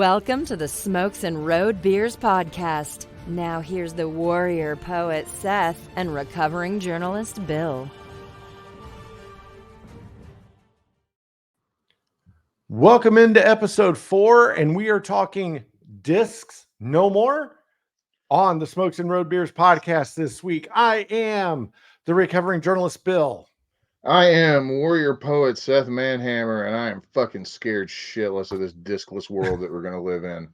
Welcome to the Smokes and Road Beers podcast. Now here's the warrior poet Seth and recovering journalist Bill. Welcome into episode 4, and we are talking discs no more on the Smokes and Road Beers podcast this week. I am the recovering journalist Bill. I am warrior poet Seth Manhammer, and I am fucking scared shitless of this discless world that we're going to live in.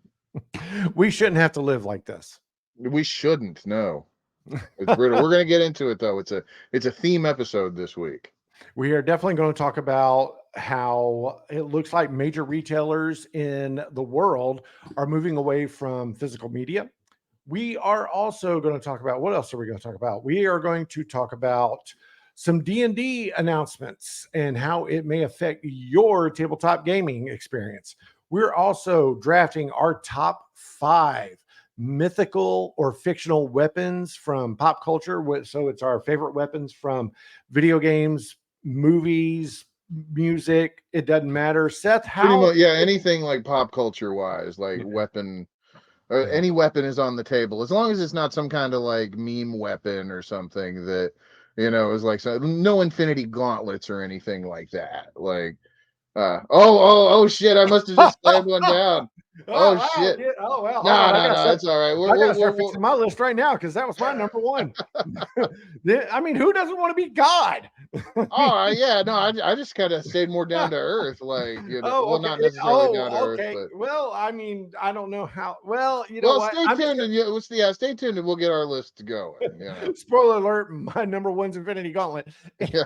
We shouldn't have to live like this. We shouldn't, no. It's brutal. We're going to get into it, though. It's a theme episode this week. We are definitely going to talk about how it looks like major retailers in the world are moving away from physical media. We are also going to talk about, what else are we going to talk about? We are going to talk about some D&D announcements and how it may affect your tabletop gaming experience. We're also drafting our top 5 mythical or fictional weapons from pop culture. So it's our favorite weapons from video games, movies, music. It doesn't matter. Seth, how? Anything like pop culture wise, like weapon. Any weapon is on the table, as long as it's not some kind of like meme weapon or something that, is like no infinity gauntlets or anything like that. Like, oh shit! I must have just slammed one down. Oh shit! Oh well. No, that's all right. I gotta start fixing my list right now because that was my number one. I mean, who doesn't want to be God? Oh yeah, no, I just kind of stayed more down to earth, like not necessarily down to earth. But... Well, I mean, I don't know how. Well, stay tuned and we'll get our list going. Spoiler alert: my number one's Infinity Gauntlet. Yeah.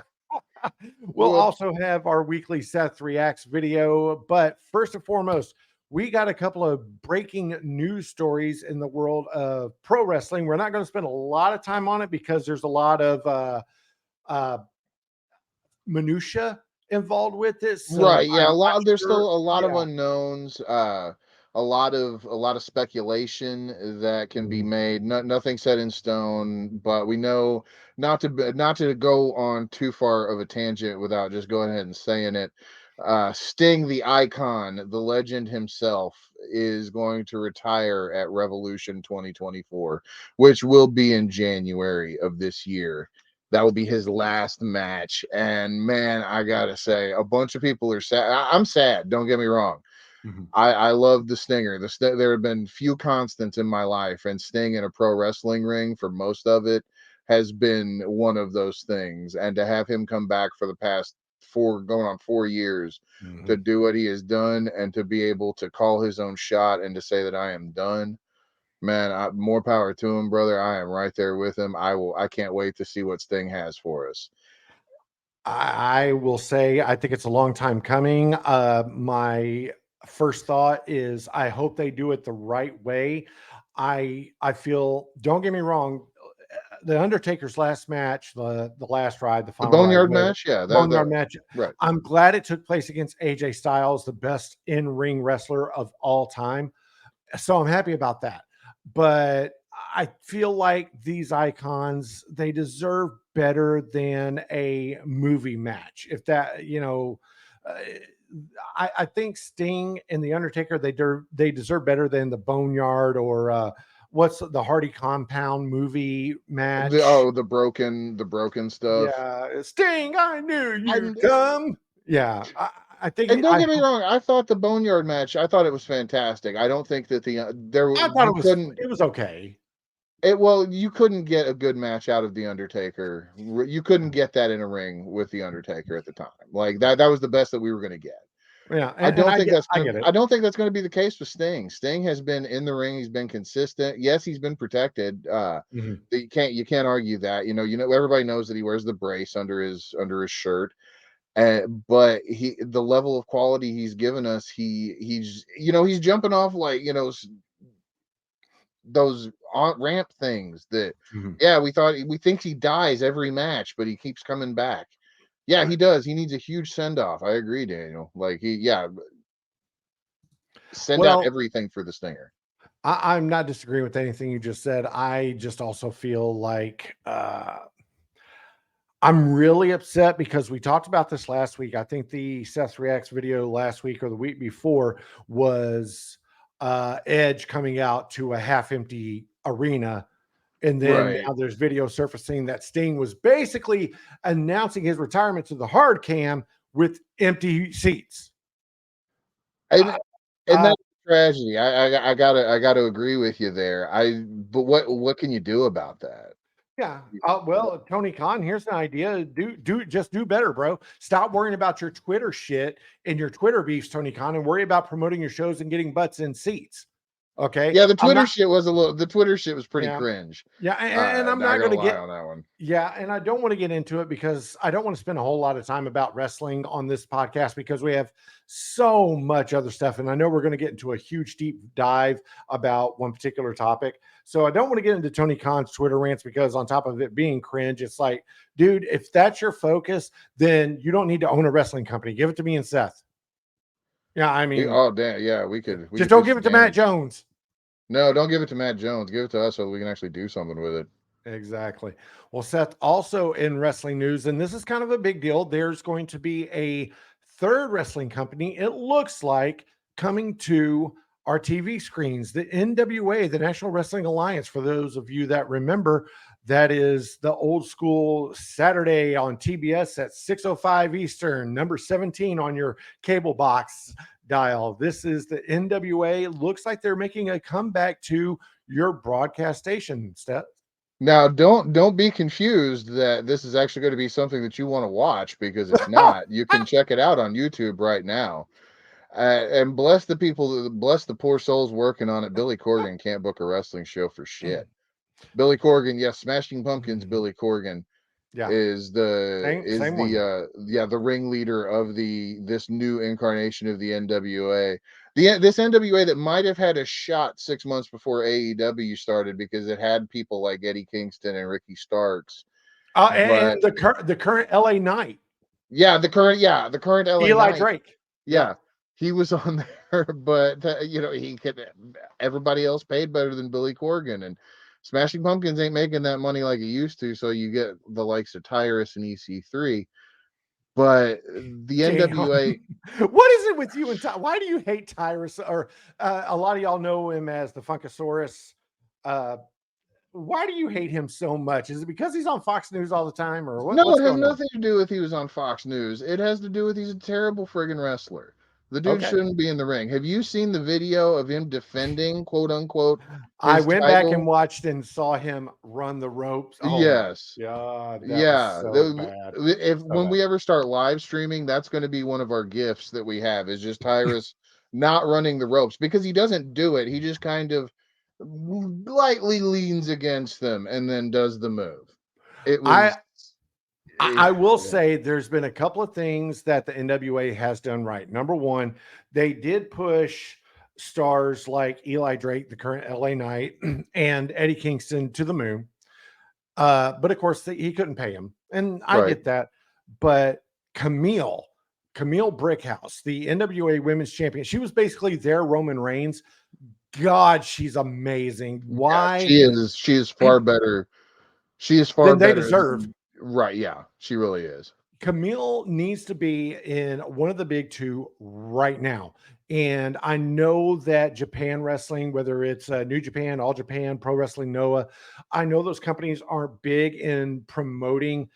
We'll also have our weekly Seth Reacts video, but first and foremost, we got a couple of breaking news stories in the world of pro wrestling. We're not going to spend a lot of time on it because there's a lot of minutia involved with it. So right. Yeah. There's still a lot of unknowns. A lot of speculation that can be made. Nothing set in stone, but we know not to go on too far of a tangent without just going ahead and saying it. Sting, the icon, the legend himself, is going to retire at Revolution 2024, which will be in January of this year. That will be his last match. And man, I gotta say, a bunch of people are sad. I'm sad, don't get me wrong. Mm-hmm. I love the Stinger. There have been few constants in my life, and Sting in a pro wrestling ring for most of it has been one of those things. And to have him come back for the past 4 years mm-hmm. to do what he has done and to be able to call his own shot and to say that I am done, man, more power to him, brother. I am right there with him. I can't wait to see what Sting has for us. I will say, I think it's a long time coming. My first thought is I hope they do it the right way. I feel, don't get me wrong, the Undertaker's last match, the last ride, the final Boneyard match, Boneyard match. Right. I'm glad it took place against AJ Styles, the best in-ring wrestler of all time. So I'm happy about that. But I feel like these icons, they deserve better than a movie match. If that, I think Sting and the Undertaker, they deserve better than the Boneyard or what's the Hardy Compound movie match? The broken stuff. Yeah, Sting, I knew you'd come. Yeah, I think. And don't get me wrong, I thought the Boneyard match, I thought it was fantastic. I don't think that it was okay. You couldn't get a good match out of the Undertaker. You couldn't get that in a ring with the Undertaker at the time. Like that was the best that we were going to get. Yeah, I don't think that's going to be the case with Sting. Sting has been in the ring. He's been consistent. Yes, he's been protected. Mm-hmm. You can't argue that. Everybody knows that he wears the brace under his shirt. But the level of quality he's given us, he's jumping off like those ramp things that mm-hmm. we think he dies every match, but he keeps coming back. Yeah, he does. He needs a huge send-off. I agree, Daniel. Like send out everything for the Stinger. I'm not disagreeing with anything you just said. I just also feel like I'm really upset because we talked about this last week. I think the Seth Reacts video last week or the week before was Edge coming out to a half-empty arena. And then Right. now there's video surfacing that Sting was basically announcing his retirement to the hard cam with empty seats. And Uh, that's a tragedy. I gotta agree with you there. But what can you do about that? Yeah. Well, Tony Khan, here's an idea. Do better, bro. Stop worrying about your Twitter shit and your Twitter beefs, Tony Khan, and worry about promoting your shows and getting butts in seats. Okay. Yeah, the I'm Twitter not. shit was a little. The Twitter shit was pretty Yeah. cringe. Yeah. And I'm Not not going gonna to lie get. on that one. Yeah, and I don't want to get into it because I don't want to spend a whole lot of time about wrestling on this podcast because we have so much other stuff. And I know we're going to get into a huge deep dive about one particular topic. So I don't want to get into Tony Khan's Twitter rants because on top of it being cringe, it's like, dude, if that's your focus, then you don't need to own a wrestling company. Give it to me and Seth. Yeah, I mean, Oh damn, yeah, we could just don't pitch give the it to Matt damage. Jones. No, don't give it to Matt Jones. Give it to us so we can actually do something with it. Exactly. Well, Seth, also in wrestling news, and this is kind of a big deal, there's going to be a third wrestling company, it looks like, coming to our TV screens. The NWA, the National Wrestling Alliance, for those of you that remember, that is the old school Saturday on TBS at 6:05 Eastern, number 17 on your cable box dial. This is the NWA. Looks like they're making a comeback to your broadcast station, Steph. Now, don't be confused that this is actually going to be something that you want to watch because it's not. You can check it out on YouTube right now. And bless the people, bless the poor souls working on it. Billy Corgan can't book a wrestling show for shit. Billy Corgan, yes, Smashing Pumpkins. Billy Corgan Yeah, is same one. the ringleader of this new incarnation of the NWA. This NWA that might have had a shot 6 months before AEW started because it had people like Eddie Kingston and Ricky Starks. And But the current LA Knight, the current LA Eli Knight, Drake. yeah, he was on there, but he could. Everybody else paid better than Billy Corgan, and Smashing Pumpkins ain't making that money like it used to. So you get the likes of Tyrus and EC3, but the Damn. NWA. What is it with you and Ty? Why do you hate Tyrus? Or a lot of y'all know him as the Funkasaurus. Why do you hate him so much? Is it because he's on Fox News all the time, or No, what's it has going on? nothing to do with he was on Fox News. It has to do with he's a terrible friggin' wrestler. The dude Okay. shouldn't be in the ring. Have you seen the video of him defending, quote unquote, I his went back and title? watched and saw him run the ropes. Oh my Yes. God, that was Yeah. so bad. If So when bad. we ever start live streaming, that's going to be one of our gifts that we have is just Tyrus not running the ropes because he doesn't do it. He just kind of lightly leans against them and then does the move. It was. I will say there's been a couple of things that the NWA has done right. Number one, they did push stars like Eli Drake, the current LA Knight, and Eddie Kingston to the moon. But of course, he couldn't pay him. And I Right. get that. But Camille Brickhouse, the NWA women's champion, she was basically their Roman Reigns. God, she's amazing. Yeah, Why? she is far better. She is far Then they better deserve. right, yeah, she really is. Camille needs to be in one of the big two right now. And I know that Japan Wrestling, whether it's New Japan, All Japan, Pro Wrestling Noah, I know those companies aren't big in promoting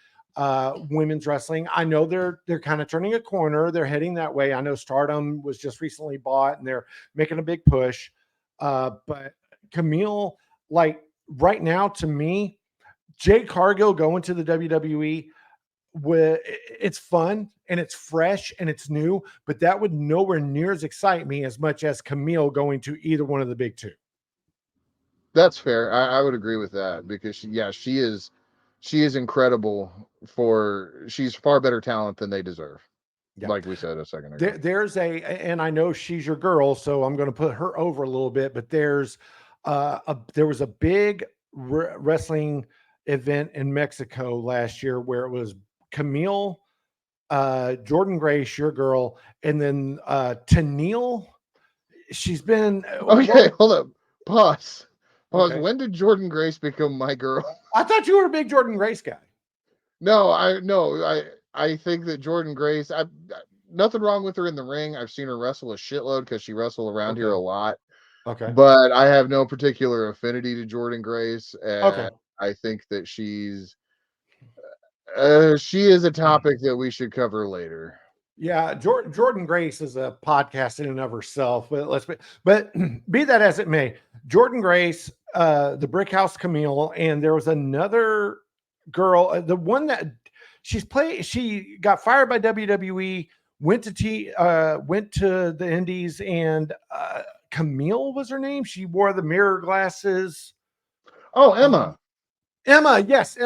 women's wrestling. I know they're kind of turning a corner. They're heading that way. I know Stardom was just recently bought and they're making a big push. But Camille, like right now, to me, Jade Cargill going to the WWE, where it's fun and it's fresh and it's new, but that would nowhere near as excite me as much as Camille going to either one of the big two. That's fair. I would agree with that because she is incredible she's far better talent than they deserve. Yeah. Like we said a second ago. And I know she's your girl, so I'm going to put her over a little bit, but there was a big wrestling event in Mexico last year where it was Camille, Jordan Grace, your girl, and then Tennille. She's been Okay, hold up. Pause. okay. When did Jordan Grace become my girl? I thought you were a big Jordan Grace guy. No, I think that Jordan Grace, nothing wrong with her in the ring. I've seen her wrestle a shitload because she wrestled around here a lot. Okay. but I have no particular affinity to Jordan Grace, Okay. and I think that she is a topic that we should cover later. Yeah, Jordan Grace is a podcast in and of herself, but but be that as it may, Jordan Grace, the Brick House Camille, and there was another girl, the one that she got fired by WWE, went to the Indies, and Camille was her name. She wore the mirror glasses. Oh, Um, Emma. Emma, yes.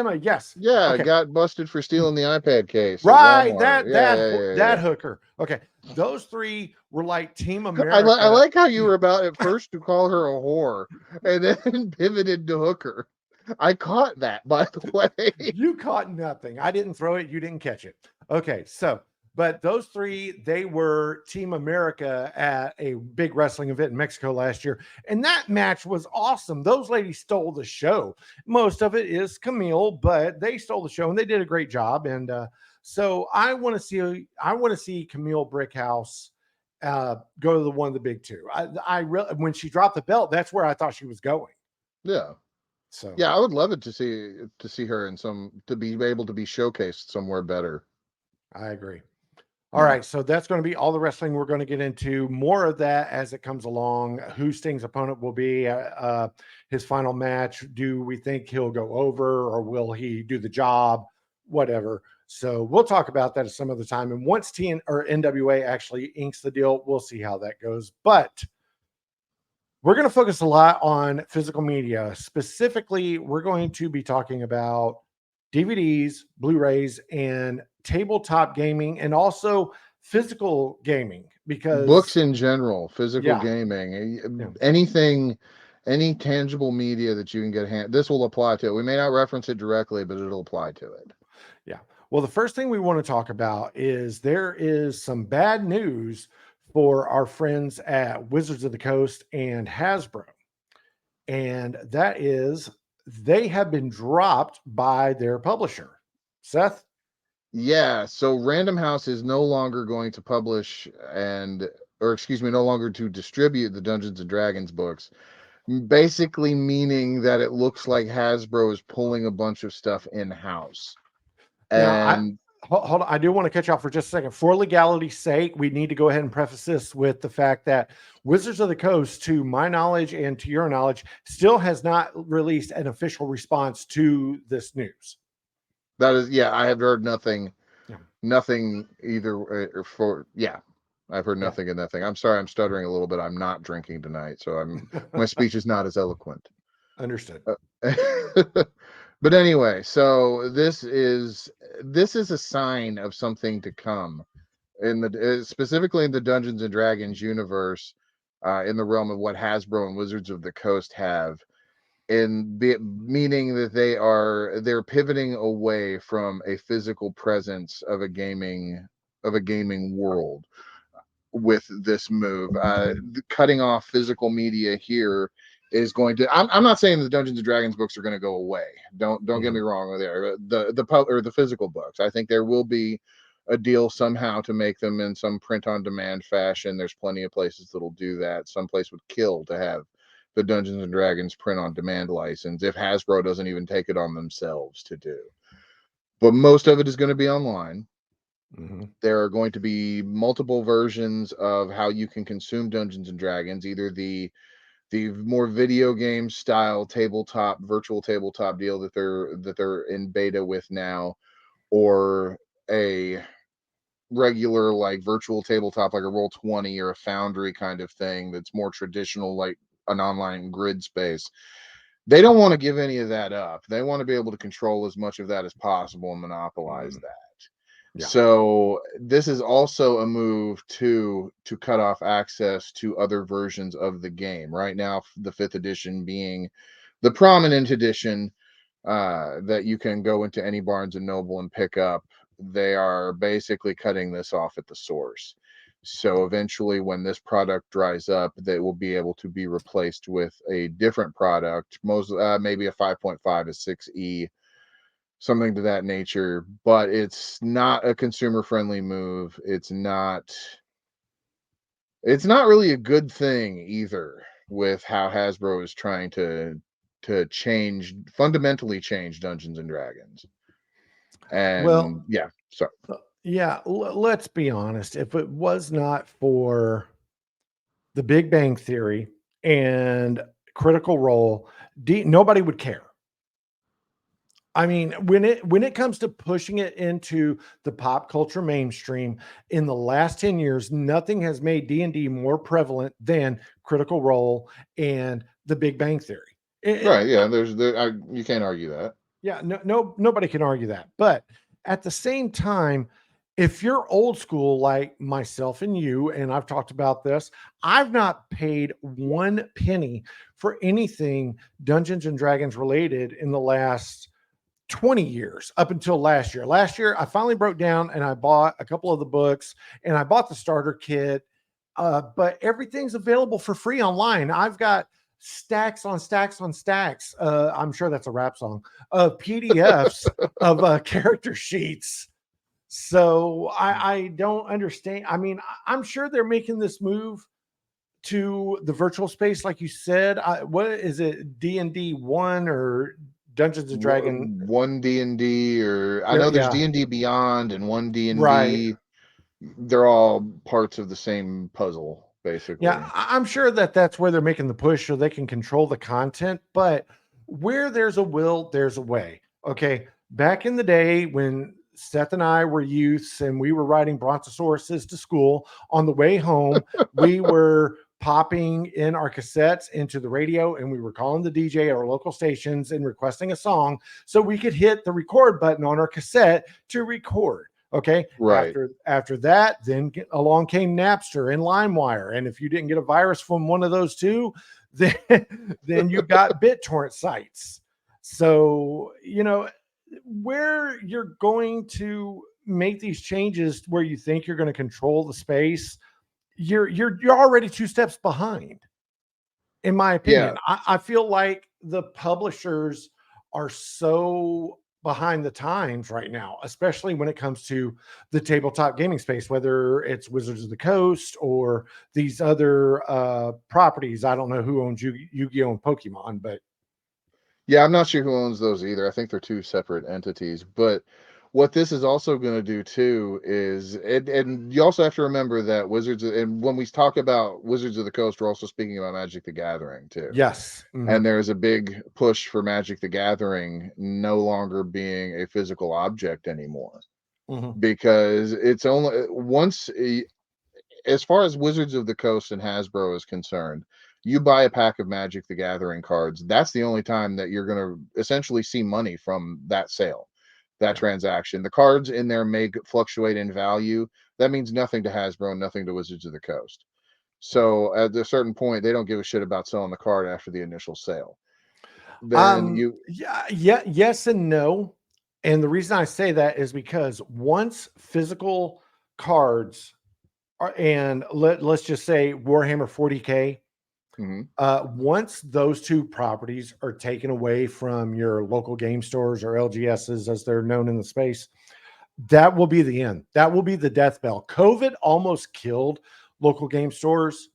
Yeah, Okay. got busted for stealing the iPad case at Right, Walmart. that hooker. Okay, those three were like Team I America. like how you were about at first to call her a whore and then pivoted to hooker. I caught that, by the way. You caught nothing. I didn't throw it. You didn't catch it. Okay, so but those three, they were Team America at a big wrestling event in Mexico last year, and that match was awesome. Those ladies stole the show. Most of it is Camille, but they stole the show and they did a great job. And so I want to see Camille Brickhouse go to the one of the big two. I really, when she dropped the belt, that's where I thought she was going. Yeah. So Yeah, I would love it to see her in to be able to be showcased somewhere better. I agree. All right, so that's going to be all the wrestling we're going to get into. More of that as it comes along. Who Sting's opponent will be, his final match. Do we think he'll go over, or will he do the job? Whatever. So we'll talk about that at some other time. And once TN or NWA actually inks the deal, we'll see how that goes. But we're going to focus a lot on physical media. Specifically, we're going to be talking about DVDs, Blu-rays, and tabletop gaming, and also physical gaming, Books because in general, physical yeah, gaming, anything, any tangible media that you can get this will apply to it. We may not reference it directly, but it'll apply to it. yeah. Well, the first thing we want to talk about is there is some bad news for our friends at Wizards of the Coast and Hasbro. And that is they have been dropped by their publisher. Seth? Yeah, so Random House is no longer going to publish or excuse me, no longer to distribute the Dungeons and Dragons books. Basically meaning that it looks like Hasbro is pulling a bunch of stuff in-house. Now, And hold on. I do want to cut you off for just a second. For legality's sake, we need to go ahead and preface this with the fact that Wizards of the Coast, to my knowledge and to your knowledge, still has not released an official response to this news. that is, yeah, I have heard nothing. Yeah. Nothing either I've heard nothing in that thing. I'm sorry, I'm stuttering a little bit. I'm not drinking tonight, so my speech is not as eloquent. Understood. But anyway, so this is a sign of something to come in specifically in the Dungeons and Dragons universe, in the realm of what Hasbro and Wizards of the Coast have, meaning that they're pivoting away from a physical presence of a gaming world with this move. Cutting off physical media here is going to. I'm not saying the Dungeons and Dragons books are going to go away. Don't get me wrong there. The physical books. I think there will be a deal somehow to make them in some print on demand fashion. There's plenty of places that'll do that. Some place would kill to have the Dungeons and Dragons print on demand license if Hasbro doesn't even take it on themselves to do. But most of it is going to be online. There are going to be multiple versions of how you can consume Dungeons and Dragons, either the more video game style virtual tabletop deal that they're in beta with now, or a regular like virtual tabletop like a Roll20 or a Foundry kind of thing that's more traditional, like an online grid space. They don't want to give any of that up. They want to be able to control as much of that as possible and monopolize that. Yeah. So this is also a move to cut off access to other versions of the game. Right now, the 5th edition being the prominent edition, that you can go into any Barnes and Noble and pick up. They are basically cutting this off at the source. So eventually, when this product dries up, they will be able to be replaced with a different product, maybe a 5.5, a 6E, something to that nature. But it's not a consumer friendly move. It's not really a good thing either. with how Hasbro is trying to fundamentally change Dungeons and Dragons. And Well, yeah, sorry. yeah, let's be honest. If it was not for the Big Bang Theory and Critical Role, nobody would care. I mean, when it comes to pushing it into the pop culture mainstream in the last 10 years, nothing has made D&D more prevalent than Critical Role and the Big Bang Theory. Right, yeah, you can't argue that. Yeah, nobody can argue that. But at the same time, if you're old school like myself and you, and I've talked about this, I've not paid one penny for anything Dungeons and Dragons related in the last 20 years up until last year. Last year, I finally broke down and I bought a couple of the books and I bought the starter kit. But everything's available for free online. I've got stacks on stacks on stacks. I'm sure that's a rap song of PDFs of character sheets. So I don't understand. I mean, I'm sure they're making this move to the virtual space, like you said. What is it, D&D 1 or Dungeons and Dragon? One D&D, or I Yeah, know there's yeah, D&D Beyond and one right. D&D. They're all parts of the same puzzle, Yeah, basically. I'm sure that that's where they're making the push so they can control the content. But where there's a will, there's a way. Okay. Back in the day when Seth and I were youths and we were riding brontosauruses to school, on the way home, we were popping in our cassettes into the radio and we were calling the DJ at our local stations and requesting a song so we could hit the record button on our cassette to record. Okay. Right. After that, then along came Napster and LimeWire. And if you didn't get a virus from one of those two, then, then you got BitTorrent sites. So, where you're going to make these changes where you think you're going to control the space, you're already 2 steps behind, in my Yeah. opinion. I feel like the publishers are so behind the times right now, especially when it comes to the tabletop gaming space, whether it's Wizards of the Coast or these other properties. I don't know who owns Yu-Gi-Oh! And Pokemon, but Yeah, I'm not sure who owns those either. I think they're two separate entities. But what this is also going to do too is, and you also have to remember that and when we talk about Wizards of the Coast, we're also speaking about Magic the Gathering too. yes. And there's a big push for Magic the Gathering no longer being a physical object anymore, because it's only as far as Wizards of the Coast and Hasbro is concerned, you buy a pack of Magic the Gathering cards, that's the only time that you're going to essentially see money from that sale, that transaction. The cards in there may fluctuate in value. That means nothing to Hasbro and nothing to Wizards of the Coast. So at a certain point, they don't give a shit about selling the card after the initial sale. Then Yes and no. And the reason I say that is because once physical cards and let's just say Warhammer 40K, once those two properties are taken away from your local game stores, or LGSs as they're known in the space, that will be the end. That will be the death bell. COVID almost killed local game stores.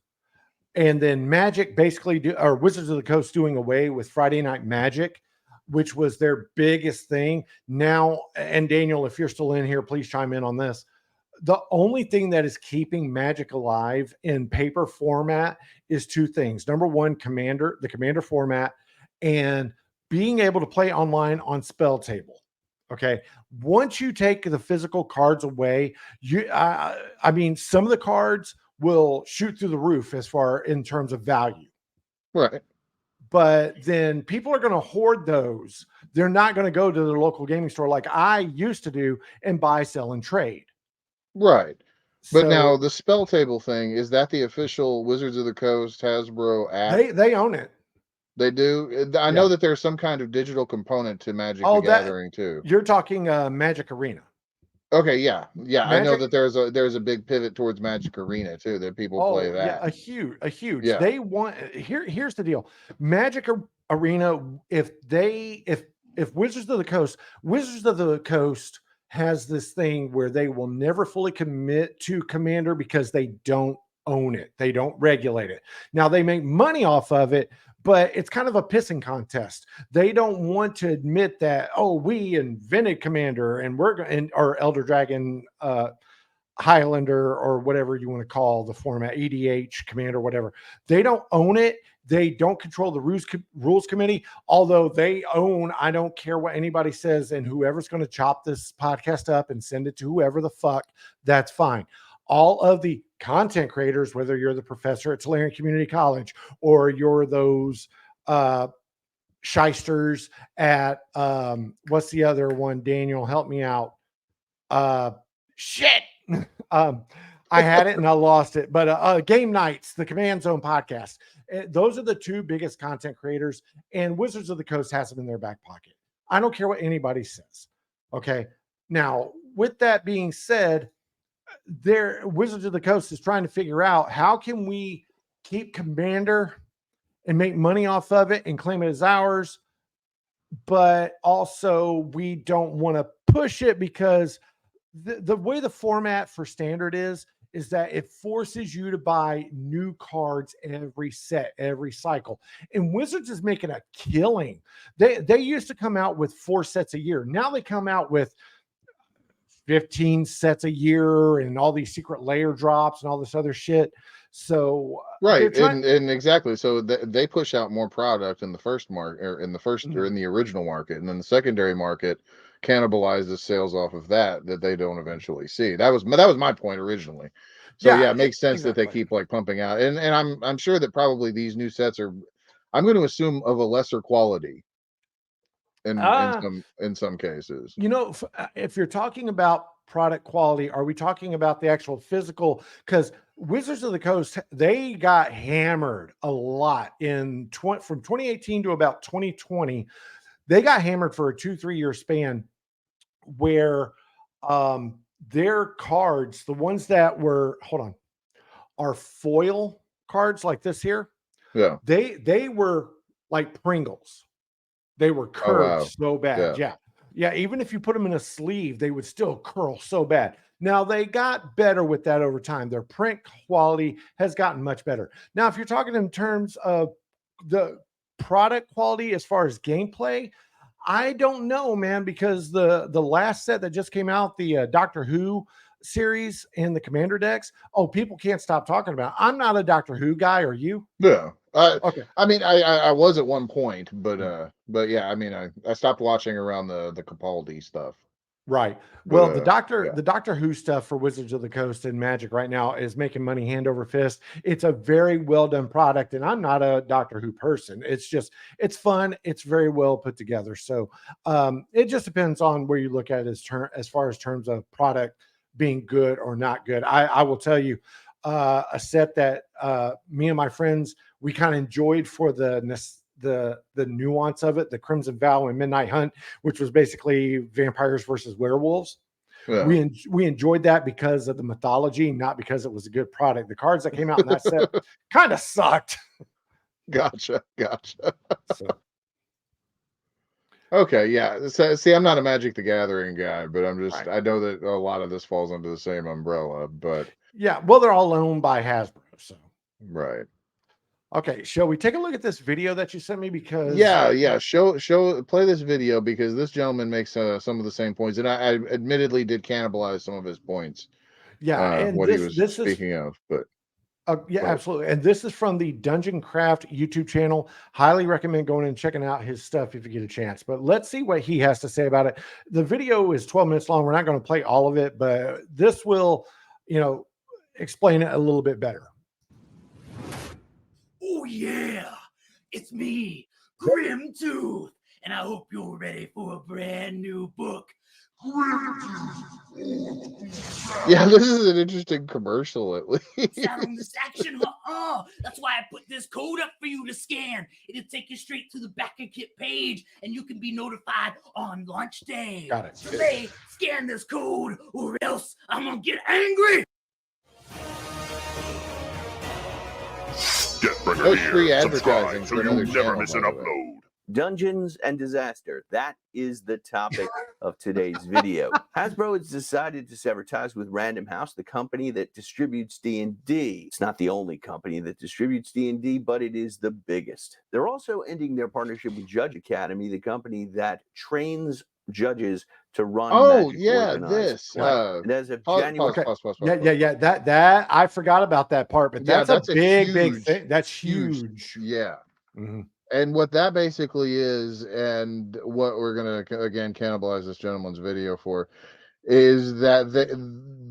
And then Magic or Wizards of the Coast doing away with Friday Night Magic, which was their biggest thing. Now, and Daniel, if you're still in here, please chime in on this. The only thing that is keeping Magic alive in paper format is two things. Number one, the Commander format, and being able to play online on Spell Table. Okay. Once you take the physical cards away, I mean, some of the cards will shoot through the roof as far in terms of value. right. But then people are going to hoard those. They're not going to go to their local gaming store like I used to do and buy, sell, and trade. Right. But now So the Spell Table thing, is that the official Wizards of the Coast Hasbro app? they own it. They do. I know that there's some kind of digital component to Magic the Gathering too. You're talking Magic Arena. Okay, yeah. I know Magic. that there's a big pivot towards Magic Arena too, that people play Yeah, that. a huge. Yeah. They want here's the deal. Magic Arena, if Wizards of the Coast has this thing where they will never fully commit to Commander because they don't own it. They don't regulate it. Now they make money off of it, but it's kind of a pissing contest. They don't want to admit that, oh, we invented Commander and or Elder Dragon, Highlander, or whatever you want to call the format, EDH, Commander, whatever. They don't own it. They don't control the rules committee, although they own, I don't care what anybody says, and whoever's going to chop this podcast up and send it to whoever the fuck, that's fine. All of the content creators, whether you're the professor at Tulare Community College or you're those shysters at, what's the other one? Daniel, help me out. Shit. I had it and I lost it, but Game Nights, the Command Zone podcast. Those are the two biggest content creators, and Wizards of the Coast has them in their back pocket. I don't care what anybody says. Okay. Now, with that being said, Wizards of the Coast is trying to figure out how can we keep Commander and make money off of it and claim it as ours, but also we don't want to push it because the way the format for Standard is that it forces you to buy new cards every set, every cycle. And Wizards is making a killing. They used to come out with 4 sets a year. Now they come out with 15 sets a year and all these secret layer drops and all this other shit. So right, and exactly. So they push out more product in the first market, or in the first, or in the original market, and then the secondary market cannibalizes sales off of that they don't eventually see. That was my point originally. So yeah, it makes sense that they keep like pumping out, and I'm sure that probably these new sets are, I'm going to assume, of a lesser quality in some cases. You know, if you're talking about product quality, are we talking about the actual physical? Because Wizards of the Coast, they got hammered a lot from 2018 to about 2020. They got hammered for a 2-3 year span where their cards, the ones that were, are foil cards like this here. Yeah. They were like Pringles. They were curved so bad. Yeah. Even if you put them in a sleeve, they would still curl so bad. Now they got better with that over time. Their print quality has gotten much better. Now, if you're talking in terms of the product quality as far as gameplay, I don't know, man, because the last set that just came out, the Doctor Who series and the Commander decks, people can't stop talking about it. I'm not a Doctor Who guy. Are you? Yeah. Okay. I mean, I was at one point, but yeah, I mean, I stopped watching around the Capaldi stuff. Right. Well, the Doctor Who stuff for Wizards of the Coast and Magic right now is making money hand over fist. It's a very well done product, and I'm not a Doctor Who person. It's fun. It's very well put together. So it just depends on where you look at it as far as terms of product being good or not good. I will tell you a set that me and my friends, we kind of enjoyed for the nuance of it, the Crimson Vow and Midnight Hunt, which was basically vampires versus werewolves. Yeah. We enjoyed that because of the mythology, not because it was a good product. The cards that came out in that set kind of sucked. Gotcha. So. Okay, yeah. So, see, I'm not a Magic the Gathering guy, but I'm just, I know that a lot of this falls under the same umbrella, but yeah, well, they're all owned by Hasbro, so. Right. Okay, shall we take a look at this video that you sent me? Because play this video, because this gentleman makes some of the same points, and I admittedly did cannibalize some of his points. Yeah, and what he was speaking of, but absolutely. And this is from the Dungeon Craft YouTube channel. Highly recommend going and checking out his stuff if you get a chance. But let's see what he has to say about it. The video is 12 minutes long. We're not going to play all of it, but this will, explain it a little bit better. Oh yeah, it's me, Grimtooth, and I hope you're ready for a brand new book. Yeah, this is an interesting commercial, at least. Sound this action, that's why I put this code up for you to scan. It'll take you straight to the back of kit page, and you can be notified on launch day. Got it. So they scan this code, or else I'm gonna get angry. No free advertising for another channel, never miss an upload. Dungeons and disaster. That is the topic of today's video. Hasbro has decided to sever ties with Random House, the company that distributes D&D. It's not the only company that distributes D&D, but it is the biggest. They're also ending their partnership with Judge Academy, the company that trains judges to run Magic organized play. And as of January, that I forgot about that part, but that's a big thing. That's huge. Yeah. And what that basically is, and what we're gonna again cannibalize this gentleman's video for, is that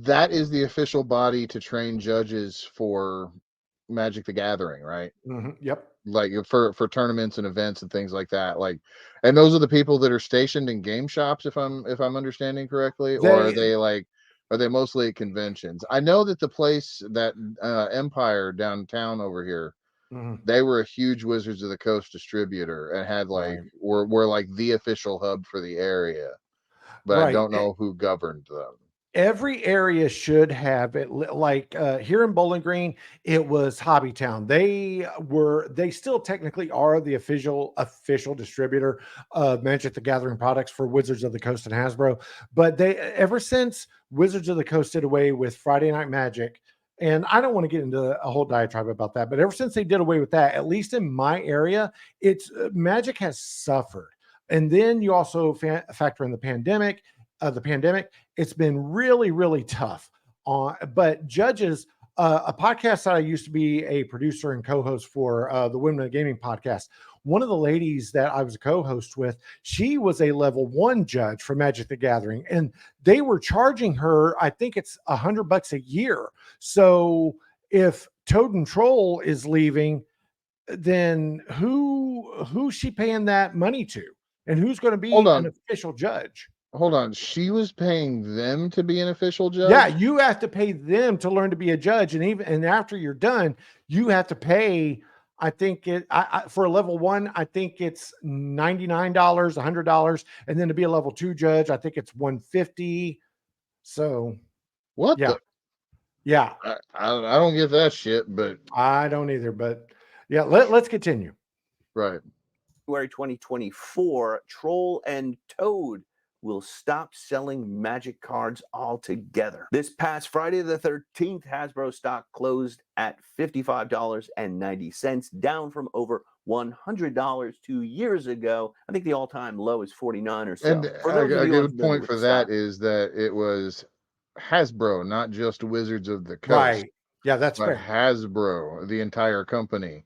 that is the official body to train judges for Magic the Gathering, right? Yep. Like for tournaments and events and things like that. Like, and those are the people that are stationed in game shops, if I'm understanding correctly, or are they mostly at conventions? I know that the place that Empire downtown over here, they were a huge Wizards of the Coast distributor and had were like the official hub for the area, but I don't know who governed them. Every area should have it. Like here in Bowling Green, it was Hobbytown. They still technically are the official distributor of Magic the Gathering products for Wizards of the Coast and Hasbro. But they, ever since Wizards of the Coast did away with Friday Night Magic, and I don't want to get into a whole diatribe about that, but ever since they did away with that, at least in my area, it's Magic has suffered. And then you also factor in the pandemic. It's been really, really tough. But judges, a podcast that I used to be a producer and co-host for, the Women of Gaming podcast, one of the ladies that I was a co-host with, she was a level 1 judge for Magic the Gathering, and they were charging her, I think it's $100 a year. So if Toad and Troll is leaving, then who's she paying that money to? And who's going to be an official judge? Hold on. She was paying them to be an official judge? Yeah, you have to pay them to learn to be a judge. And after you're done, you have to pay, I think for a level 1, I think it's $99, $100. And then to be a level 2 judge, I think it's $150. So what? Yeah. I don't get that shit, but I don't either. But yeah, let's continue. Right. February 2024, Troll and Toad will stop selling Magic cards altogether. This past Friday the 13th, Hasbro stock closed at $55.90, down from over $100 2 years ago. I think the all-time low is $49 or so. And a good point for that is that it was Hasbro, not just Wizards of the Coast. Right. Yeah, that's fair. Hasbro, the entire company.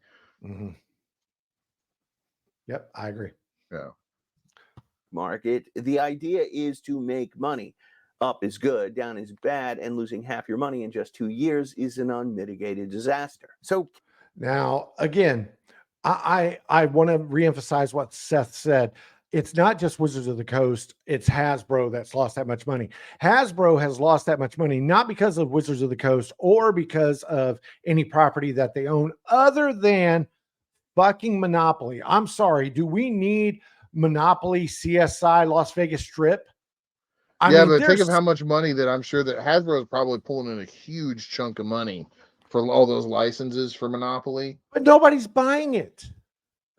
Yep, I agree. Yeah. Market. The idea is to make money. Up is good, down is bad, and losing half your money in just 2 years is an unmitigated disaster. So now, again, I want to reemphasize what Seth said. It's not just Wizards of the Coast. It's Hasbro that's lost that much money. Hasbro has lost that much money, not because of Wizards of the Coast or because of any property that they own, other than fucking Monopoly. I'm sorry. Do we need Monopoly, CSI, Las Vegas Strip? I mean, but think of how much money that I'm sure that Hasbro is probably pulling in a huge chunk of money for all those licenses for Monopoly. But nobody's buying it.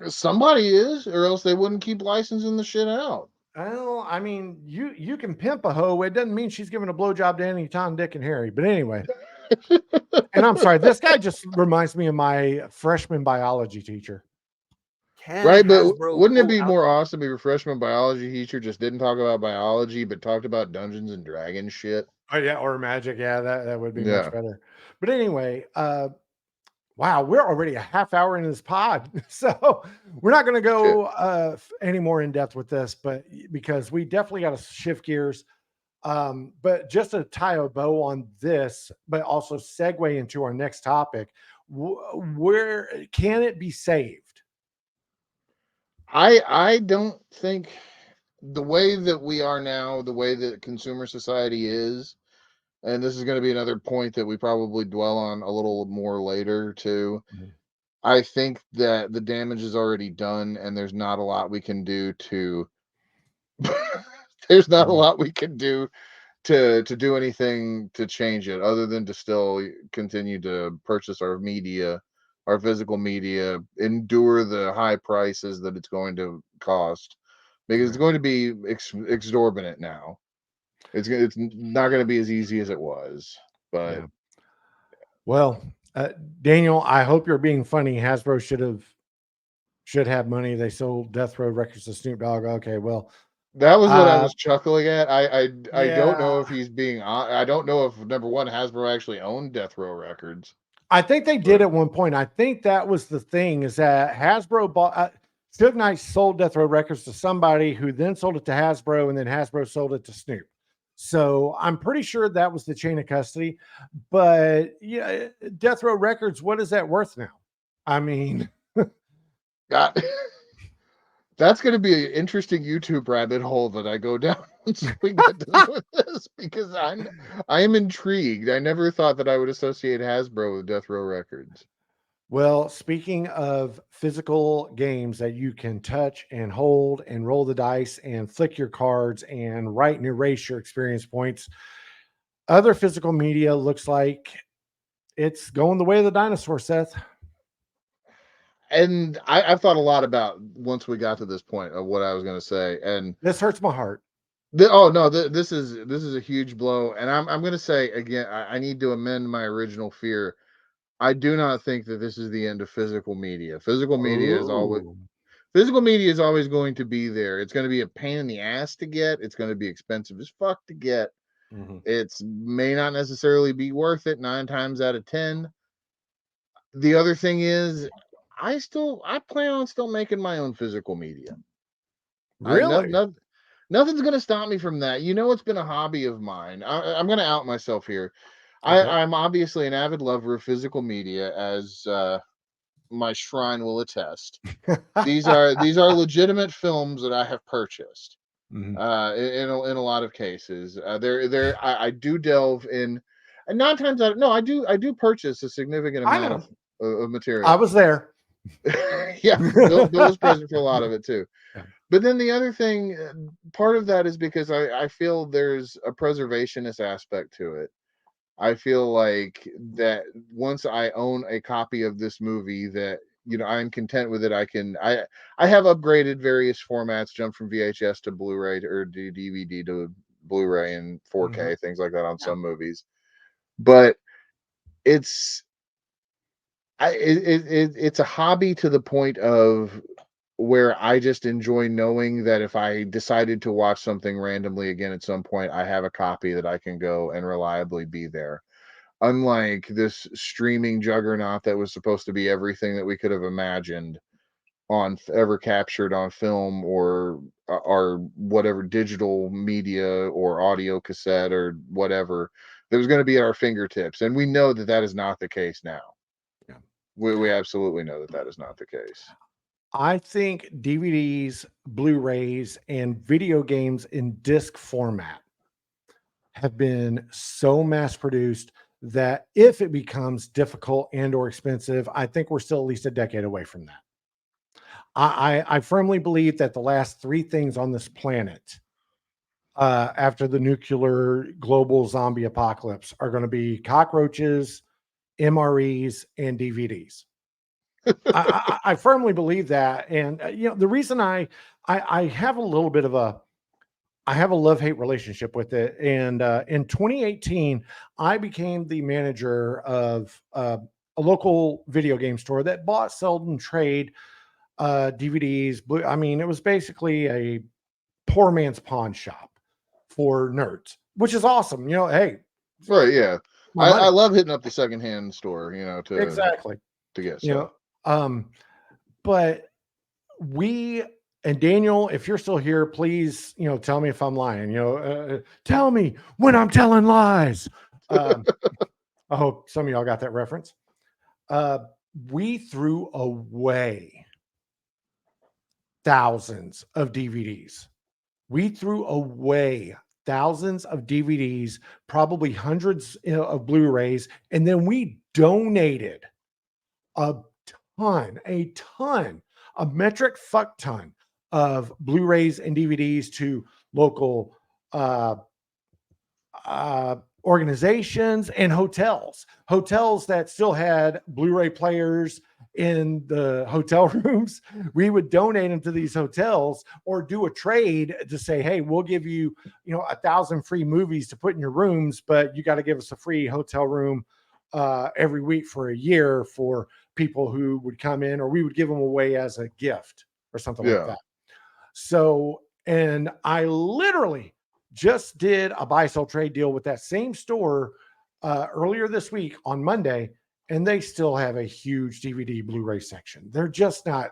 Somebody is, or else they wouldn't keep licensing the shit out. Well, I mean, you can pimp a hoe. It doesn't mean she's giving a blowjob to any Tom, Dick, and Harry. But anyway. And I'm sorry, this guy just reminds me of my freshman biology teacher. Right, but wouldn't it be more awesome if your freshman biology teacher just didn't talk about biology, but talked about Dungeons and Dragons shit? Oh, yeah, or magic. Yeah, that would be much better. But anyway, wow, we're already a half hour into this pod. So we're not going to go any more in depth with this, but because we definitely got to shift gears. But just to tie a bow on this, but also segue into our next topic, where can it be saved? I don't think the way that we are now, the way that consumer society is, and this is going to be another point that we probably dwell on a little more later too. I think that the damage is already done, and there's not a lot we can do to there's not a lot we can do to do anything to change it, other than to still continue to purchase our media, our physical media, endure the high prices that it's going to cost. because it's going to be exorbitant now. It's not going to be as easy as it was. But well, Daniel, I hope you're being funny. Hasbro should have money. They sold Death Row Records to Snoop Dogg. Okay, well, that was what I was chuckling at. I don't know if yeah. he's being. I don't know if number one, Hasbro actually owned Death Row Records. I think they did at one point. I think that was the thing, is that Hasbro bought Suge Knight sold Death Row Records to somebody who then sold it to Hasbro, and then Hasbro sold it to Snoop. So I'm pretty sure that was the chain of custody. But yeah, Death Row Records, what is that worth now? I mean, God, that's going to be an interesting YouTube rabbit hole that I go down once we get done with this, because I am intrigued. I never thought that I would associate Hasbro with Death Row Records. well, speaking of physical games that you can touch and hold and roll the dice and flick your cards and write and erase your experience points, other physical media looks like it's going the way of the dinosaur, Seth. And I've thought a lot about, once we got to this point, of what I was going to say. And This hurts my heart. this is a huge blow. And I'm going to say again, I need to amend my original fear. I do not think that this is the end of physical media. Physical media is always going to be there. It's going to be a pain in the ass to get. It's going to be expensive as fuck to get. Mm-hmm. It's may not necessarily be worth it 9 times out of 10. The other thing is, I plan on still making my own physical media. Really? Nothing's going to stop me from that. You know, it's been a hobby of mine. I'm going to out myself here. Okay. I'm obviously an avid lover of physical media, as my shrine will attest. These are legitimate films that I have purchased. Mhm. In a lot of cases, I do delve in, and 9 times out of no, I do purchase a significant I amount know. of material. I was there. Yeah, Bill was present for a lot of it too. Yeah. But then the other thing, part of that is because I feel there's a preservationist aspect to it. I feel like that once I own a copy of this movie, that, you know, I'm content with it. I have upgraded various formats, jumped from VHS to Blu-ray or DVD to Blu-ray and 4K, things like that on some movies. But it's it's a hobby to the point of where I just enjoy knowing that if I decided to watch something randomly again at some point, I have a copy that I can go and reliably be there. Unlike this streaming juggernaut that was supposed to be everything that we could have imagined on ever captured on film or whatever digital media or audio cassette or whatever that was going to be at our fingertips. And we know that that is not the case now. Yeah. We absolutely know that that is not the case. I think DVDs, Blu-rays, and video games in disc format have been so mass produced that if it becomes difficult and or expensive, I think we're still at least a decade away from that. I firmly believe that the last 3 things on this planet after the nuclear global zombie apocalypse are going to be cockroaches, MREs, and DVDs. I firmly believe that. And you know, the reason I have a little bit of I have a love-hate relationship with it. And in 2018, I became the manager of a local video game store that bought, sold, and trade DVDs. I mean, it was basically a poor man's pawn shop for nerds, which is awesome. You know, hey, right? Yeah, my money. I love hitting up the secondhand store. You know, exactly to get you stuff. know, but we. And Daniel, if you're still here, please, you know, tell me if I'm lying. You know, tell me when I'm telling lies. I hope some of y'all got that reference. We threw away thousands of DVDs. We threw away thousands of DVDs, probably hundreds of Blu-rays, and then we donated a metric fuck ton of Blu-rays and DVDs to local organizations and hotels that still had Blu-ray players in the hotel rooms. We would donate them to these hotels or do a trade to say, hey, we'll give you, 1,000 free movies to put in your rooms, but you got to give us a free hotel room every week for a year for people who would come in, or we would give them away as a gift or something like that. So, and I literally just did a buy sell trade deal with that same store earlier this week on Monday, and they still have a huge DVD Blu-ray section. They're just not,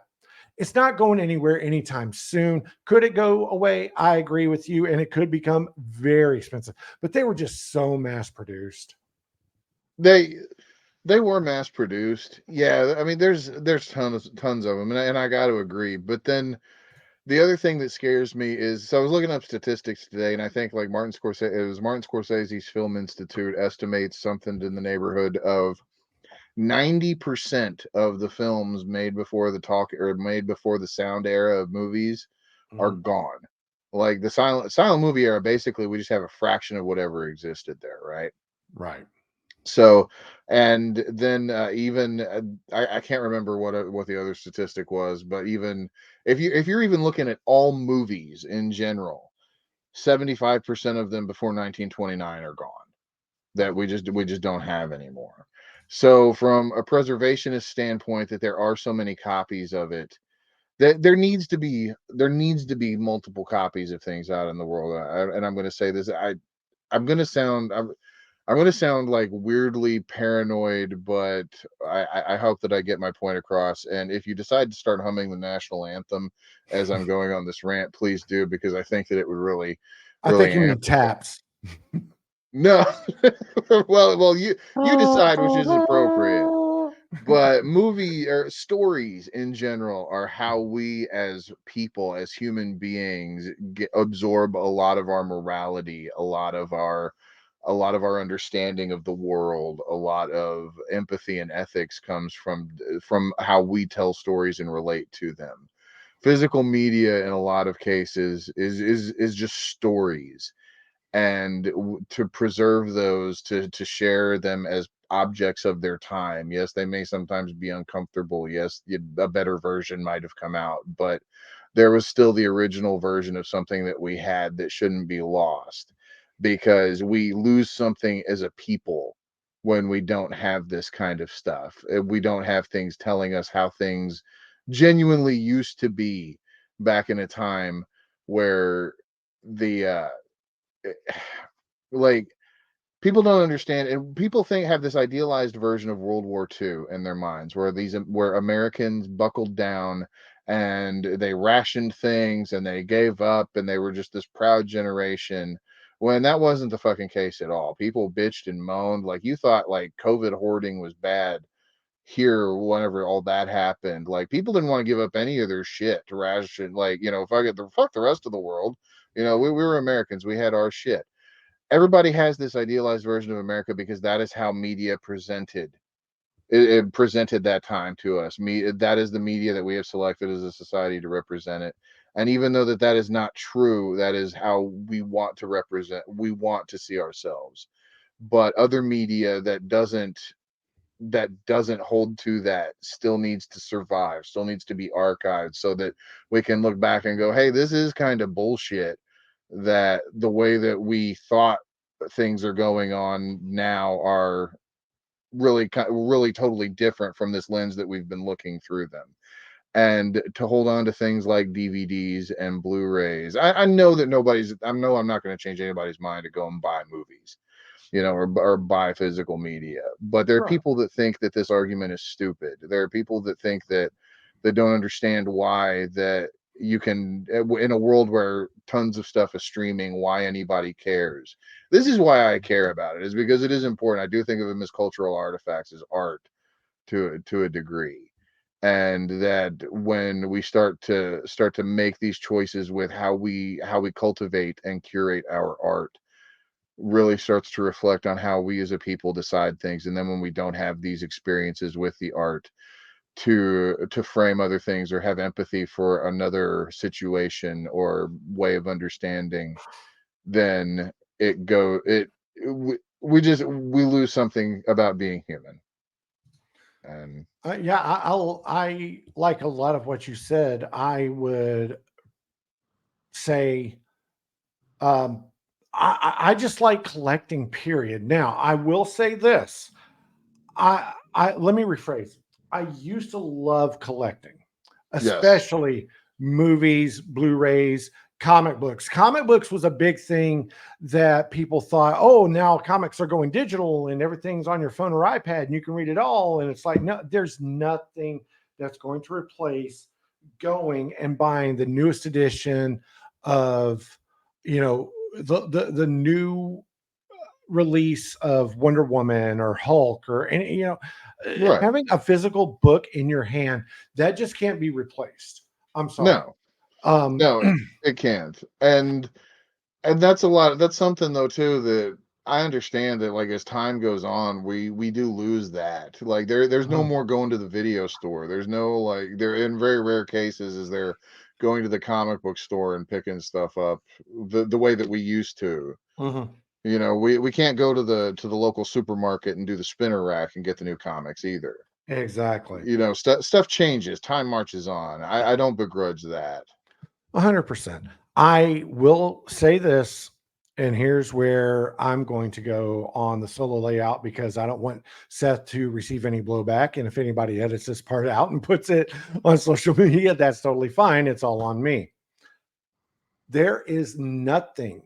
it's not going anywhere anytime soon. Could it go away? I agree with you, and it could become very expensive, but they were just so mass produced. They were mass produced. Yeah, I mean, there's tons of them, and I got to agree. But then the other thing that scares me is, so I was looking up statistics today, and I think like Martin Scorsese's Film Institute estimates something in the neighborhood of 90% of the films made before the sound era of movies are gone. Like the silent movie era, basically, we just have a fraction of whatever existed there, right? Right. So, and then I can't remember what the other statistic was, but even if you're even looking at all movies in general, 75% of them before 1929 are gone, that we just don't have anymore. So from a preservationist standpoint, that there are so many copies of it, that there needs to be multiple copies of things out in the world. And I'm going to say this, I'm going to sound like weirdly paranoid, but I hope that I get my point across. And if you decide to start humming the national anthem as I'm going on this rant, please do, because I think that it would really I think you mean taps. No. well, you decide which is appropriate. But movie or stories in general are how we as people, as human beings, absorb a lot of our morality, a lot of our understanding of the world. A lot of empathy and ethics comes from how we tell stories and relate to them. Physical media in a lot of cases is just stories, and to preserve those, to share them as objects of their time. Yes, they may sometimes be uncomfortable. Yes, a better version might have come out, but there was still the original version of something that we had that shouldn't be lost, because we lose something as a people when we don't have this kind of stuff. We don't have things telling us how things genuinely used to be back in a time where the like, people don't understand, and people have this idealized version of World War II in their minds, where Americans buckled down and they rationed things and they gave up and they were just this proud generation, when that wasn't the fucking case at all. People bitched and moaned. Like, you thought like COVID hoarding was bad here whenever all that happened. Like, people didn't want to give up any of their shit to ration, like, fuck the rest of the world. We were Americans, we had our shit. Everybody has this idealized version of America because that is how media presented it presented that time to us. That is the media that we have selected as a society to represent it. And even though that is not true, that is how we want to see ourselves. But other media that doesn't hold to that still needs to survive, still needs to be archived, so that we can look back and go, hey, this is kind of bullshit, that the way that we thought things are going on now are really totally different from this lens that we've been looking through them. And to hold on to things like DVDs and Blu-rays, I know that I'm not going to change anybody's mind to go and buy movies, or buy physical media. But there are people that think that this argument is stupid. There are people that think that don't understand why that you can, in a world where tons of stuff is streaming, why anybody cares. This is why I care about it, is because it is important. I do think of them as cultural artifacts, as art to a degree. And that when we start to make these choices with how we cultivate and curate our art, really starts to reflect on how we as a people decide things. And then when we don't have these experiences with the art to frame other things or have empathy for another situation or way of understanding, then we lose something about being human. And yeah, I like a lot of what you said. I would say, um, I just like collecting. Period. Now, I will say this. I let me rephrase. I used to love collecting, yes, especially movies, Blu-rays, comic books. Comic books was a big thing that people thought, oh, now comics are going digital and everything's on your phone or iPad and you can read it all. And it's like, no, there's nothing that's going to replace going and buying the newest edition of, the new release of Wonder Woman or Hulk or any, right. having a physical book in your hand that just can't be replaced. I'm sorry. No, Um, no, it can't. And that's something though too that I understand that like as time goes on, we do lose that. Like there's no mhm, more going to the video store. There's no like there in very rare cases is there going to the comic book store and picking stuff up the way that we used to. mhm. We can't go to the local supermarket and do the spinner rack and get the new comics either. Exactly. Stuff changes, time marches on. I don't begrudge that. 100%. I will say this, and here's where I'm going to go on the solo layout because I don't want Seth to receive any blowback. And if anybody edits this part out and puts it on social media, that's totally fine. It's all on me. There is nothing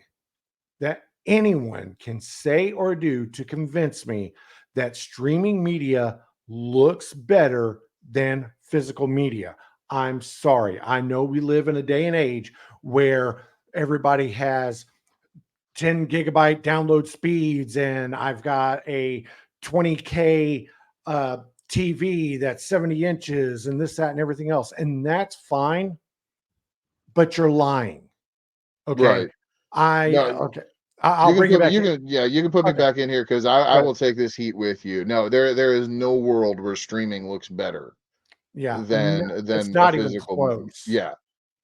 that anyone can say or do to convince me that streaming media looks better than physical media. I'm sorry. I know we live in a day and age where everybody has 10 gigabyte download speeds, and I've got a 20K uh, TV that's 70 inches and this, that, and everything else. And that's fine, but you're lying. Okay. Right. No, Okay. I'll bring it back in. you can put me Okay. back in here because I Good. will take this heat with you. No, there is no world where streaming looks better Yeah. It's than a not even physical. close. Yeah.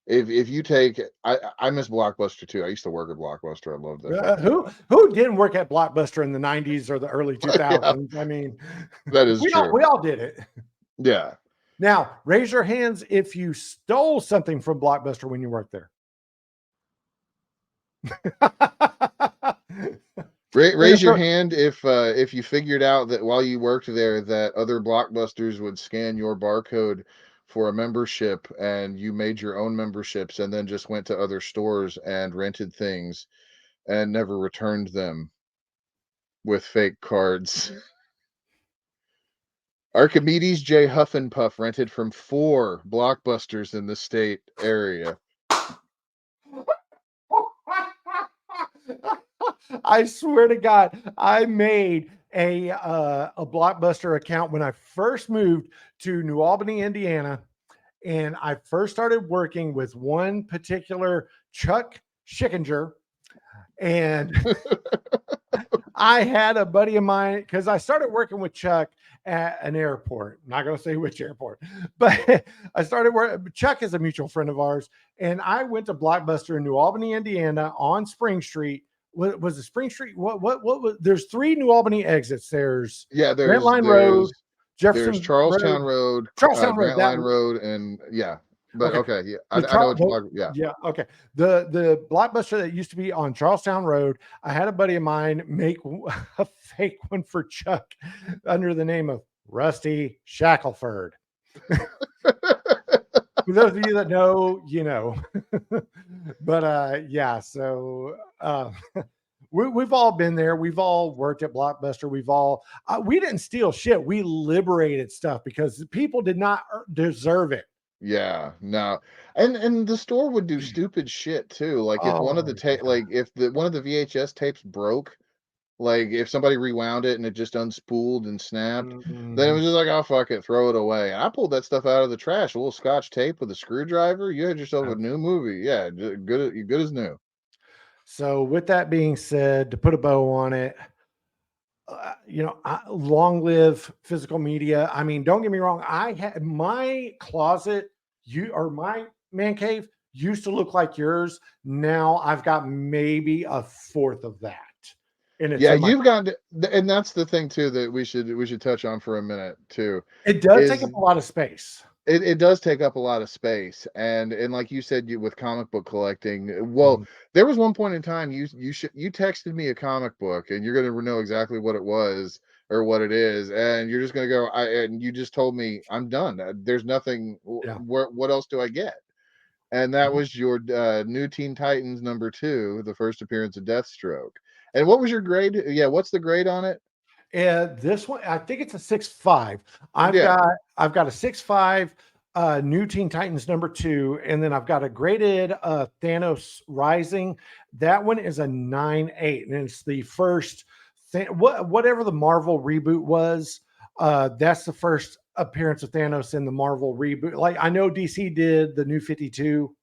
If you take I miss Blockbuster too. I used to work at Blockbuster. I loved that fucking Who didn't work at Blockbuster in the 90s or the early job. Yeah, 2000s? I mean, that is we true. all did it. Yeah. Now, raise your hands if you stole something from Blockbuster when you worked there. Raise your hand if you figured out that while you worked there that other Blockbusters would scan your barcode for a membership and you made your own memberships and then just went to other stores and rented things and never returned them with fake cards. Archimedes J. Huffenpuff rented from 4 Blockbusters in the state area. I swear to God, I made a Blockbuster account when I first moved to New Albany, Indiana, and I first started working with one particular Chuck Schickinger, and I had a buddy of mine because I started working with Chuck at an airport. I'm not going to say which airport, but I started working. Chuck is a mutual friend of ours, and I went to Blockbuster in New Albany, Indiana, on Spring Street. What was it, Spring Street? What was? There's 3 New Albany exits. There's Yeah, Grant there's Line Road, there's Jefferson Charlestown Road, Road, Charlestown Road. Grant Line Road, and yeah. But Okay. okay, yeah, The I know what you're talking. Yeah, yeah, okay. The Blockbuster that used to be on Charlestown Road, I had a buddy of mine make a fake one for Chuck under the name of Rusty Shackelford. For those of you that know, you know. But yeah, so we've all been there. We've all worked at Blockbuster. We didn't steal shit. We liberated stuff because people did not deserve it. yeah, no, and the store would do stupid shit too. Like if one of Oh, the like if the one of the VHS tapes broke, like if somebody rewound it and it just unspooled and snapped, then it mhm. was just like, oh fuck it, throw it away. And I pulled that stuff out of the trash, a little Scotch tape with a screwdriver. You had yourself a new movie. Yeah, good as new. So, with that being said, to put a bow on it, long live physical media. I mean, don't get me wrong. I had my closet, my man cave used to look like yours. Now I've got maybe a fourth of that. And it's Yeah, in my. you've got to, and that's the thing too that we should touch on for a minute too. It does take Is up a lot of space. it does take up a lot of space, and like you said, with comic book collecting, well, there was one point in time you texted me a comic book, and you're gonna know exactly what it was or what it is, and you're just gonna go, and you just told me I'm done. There's nothing. Yeah. What else do I get? And that was your New Teen Titans #2, the first appearance of Deathstroke. And what was your grade? Yeah, what's the grade on it? And this one, I think it's a 6.5. I've Yeah. got a 6.5 New Teen Titans #2, and then I've got a graded Thanos Rising. That one is a 9.8, and it's the first whatever the Marvel reboot was. That's the first appearance of Thanos in the Marvel reboot. Like, I know DC did the New 52.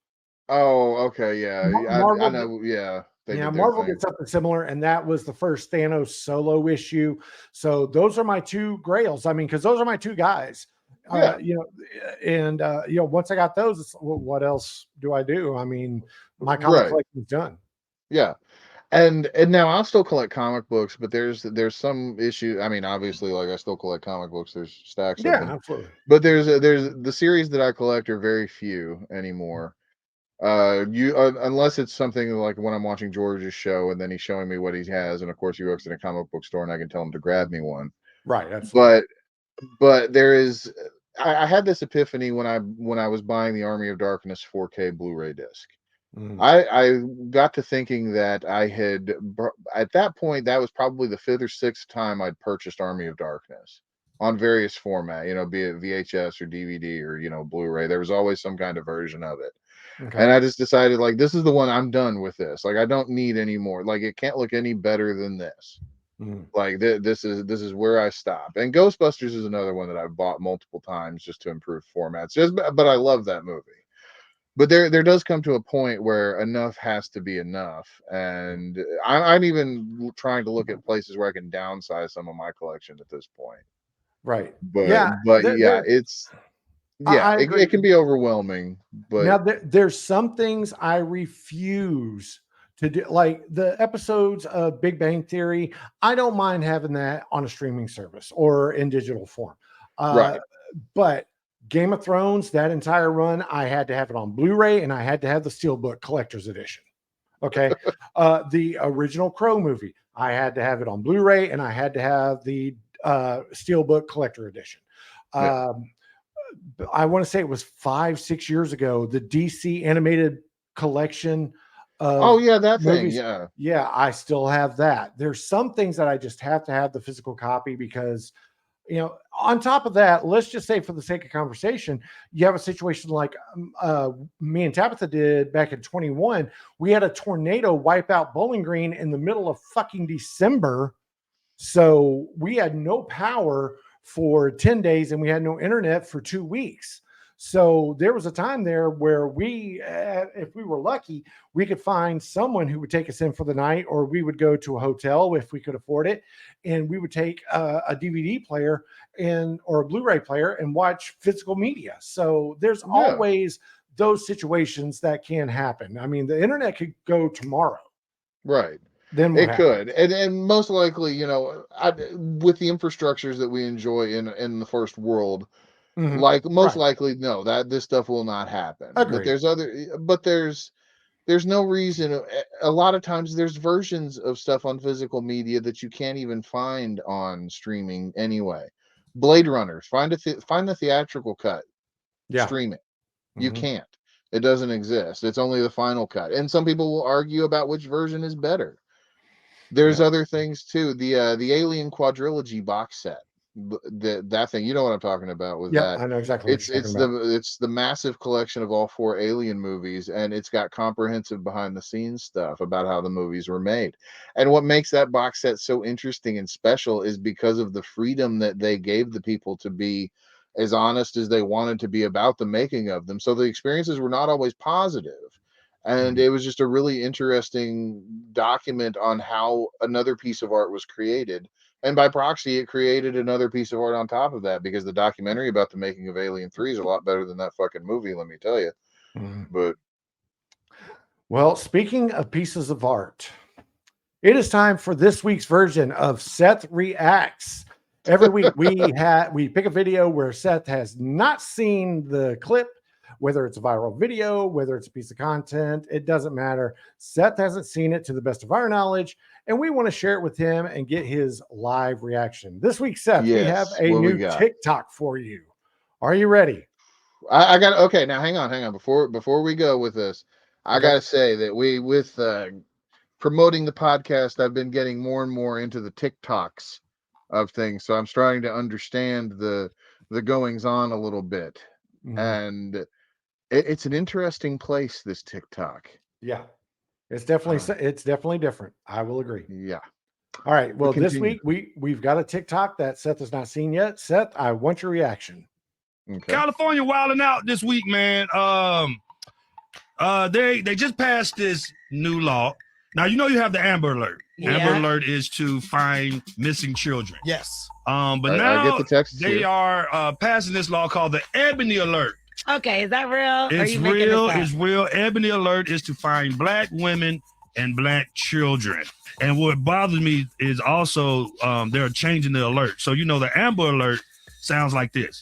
Oh, okay, yeah. I Marvel, know, yeah. They yeah, did their Marvel thing. did something similar, and that was the first Thanos solo issue. So those are my two grails. I mean, because those are my two guys. Yeah. And once I got those, it's, well, what else do I do? I mean, my comic Right. collection is done. Yeah. And now I'll still collect comic books, but there's some issue. I mean, obviously, like, I still collect comic books. There's stacks of Yeah, them. absolutely. But there's the series that I collect are very few anymore. Unless it's something like when I'm watching George's show and then he's showing me what he has, and of course he works in a comic book store and I can tell him to grab me one. Right, absolutely. But there is, I had this epiphany when I was buying the Army of Darkness 4K Blu-ray disc. I got to thinking that at that point, that was probably the 5th or 6th time I'd purchased Army of Darkness on various format, be it VHS or DVD or Blu-ray. There was always some kind of version of it. Okay. And I just decided, like, this is the one. I'm done with this. Like, I don't need any more. Like, it can't look any better than this. Like, this is where I stop. And Ghostbusters is another one that I've bought multiple times just to improve formats. But I love that movie. But there does come to a point where enough has to be enough. And I'm even trying to look at places where I can downsize some of my collection at this point. Right. But Yeah. it can be overwhelming. But now there's some things I refuse to do, like the episodes of Big Bang Theory. I don't mind having that on a streaming service or in digital form. Right. But Game of Thrones, that entire run, I had to have it on Blu-ray, and I had to have the Steelbook Collector's Edition. Okay. The original Crow movie, I had to have it on Blu-ray, and I had to have the Steelbook Collector Edition. Yeah. I want to say it was 5-6 years ago, the DC animated collection of that movies. thing. Yeah, I still have that. There's some things that I just have to have the physical copy because, on top of that, let's just say for the sake of conversation, you have a situation like me and Tabitha did back in 21. We had a tornado wipe out Bowling Green in the middle of fucking December. So we had no power for 10 days and we had no internet for 2 weeks. So there was a time there where we, if we were lucky, we could find someone who would take us in for the night, or we would go to a hotel if we could afford it. And we would take a DVD player or a Blu-ray player and watch physical media. So there's always those situations that can happen. I mean, the internet could go tomorrow. Right. Then it could. And most likely, with the infrastructures that we enjoy in the first world, like most likely, no, that this stuff will not happen. Agreed. But there's no reason. A lot of times there's versions of stuff on physical media that you can't even find on streaming anyway. Blade Runner, find the theatrical cut. Yeah. Stream it. You can't. It doesn't exist. It's only the final cut. And some people will argue about which version is better. There's other things too. The Alien Quadrilogy box set. That thing, you know what I'm talking about with that. I know exactly what you're talking about. It's the massive collection of all 4 Alien movies, and it's got comprehensive behind the scenes stuff about how the movies were made. And what makes that box set so interesting and special is because of the freedom that they gave the people to be as honest as they wanted to be about the making of them. So the experiences were not always positive. And it was just a really interesting document on how another piece of art was created. And by proxy, it created another piece of art on top of that, because the documentary about the making of Alien 3 is a lot better than that fucking movie, let me tell you. But well, speaking of pieces of art, It is time for this week's version of Seth Reacts. Every week we pick a video where Seth has not seen the clip, whether it's a viral video, whether it's a piece of content, it doesn't matter. Seth hasn't seen it to the best of our knowledge, and we want to share it with him and get his live reaction. This week, Seth, we have a new TikTok for you. Are you ready? I got okay. Now hang on. Before we go with this, I gotta say that with promoting the podcast, I've been getting more and more into the TikToks of things, so I'm starting to understand the goings on a little bit, and it's an interesting place, this TikTok. Yeah, it's definitely different. I will agree. Yeah. All right. Well, this week we've got a TikTok that Seth has not seen yet. Seth, I want your reaction. Okay. California wilding out this week, man. They just passed this new law. Now you know you have the Amber Alert. Yeah. Amber Alert is to find missing children. Yes. But now I get the text they are passing this law called the Ebony Alert. Okay, is that real? It's real. It's real. Ebony Alert is to find Black women and Black children. And what bothers me is also they're changing the alert. So you know the Amber Alert sounds like this.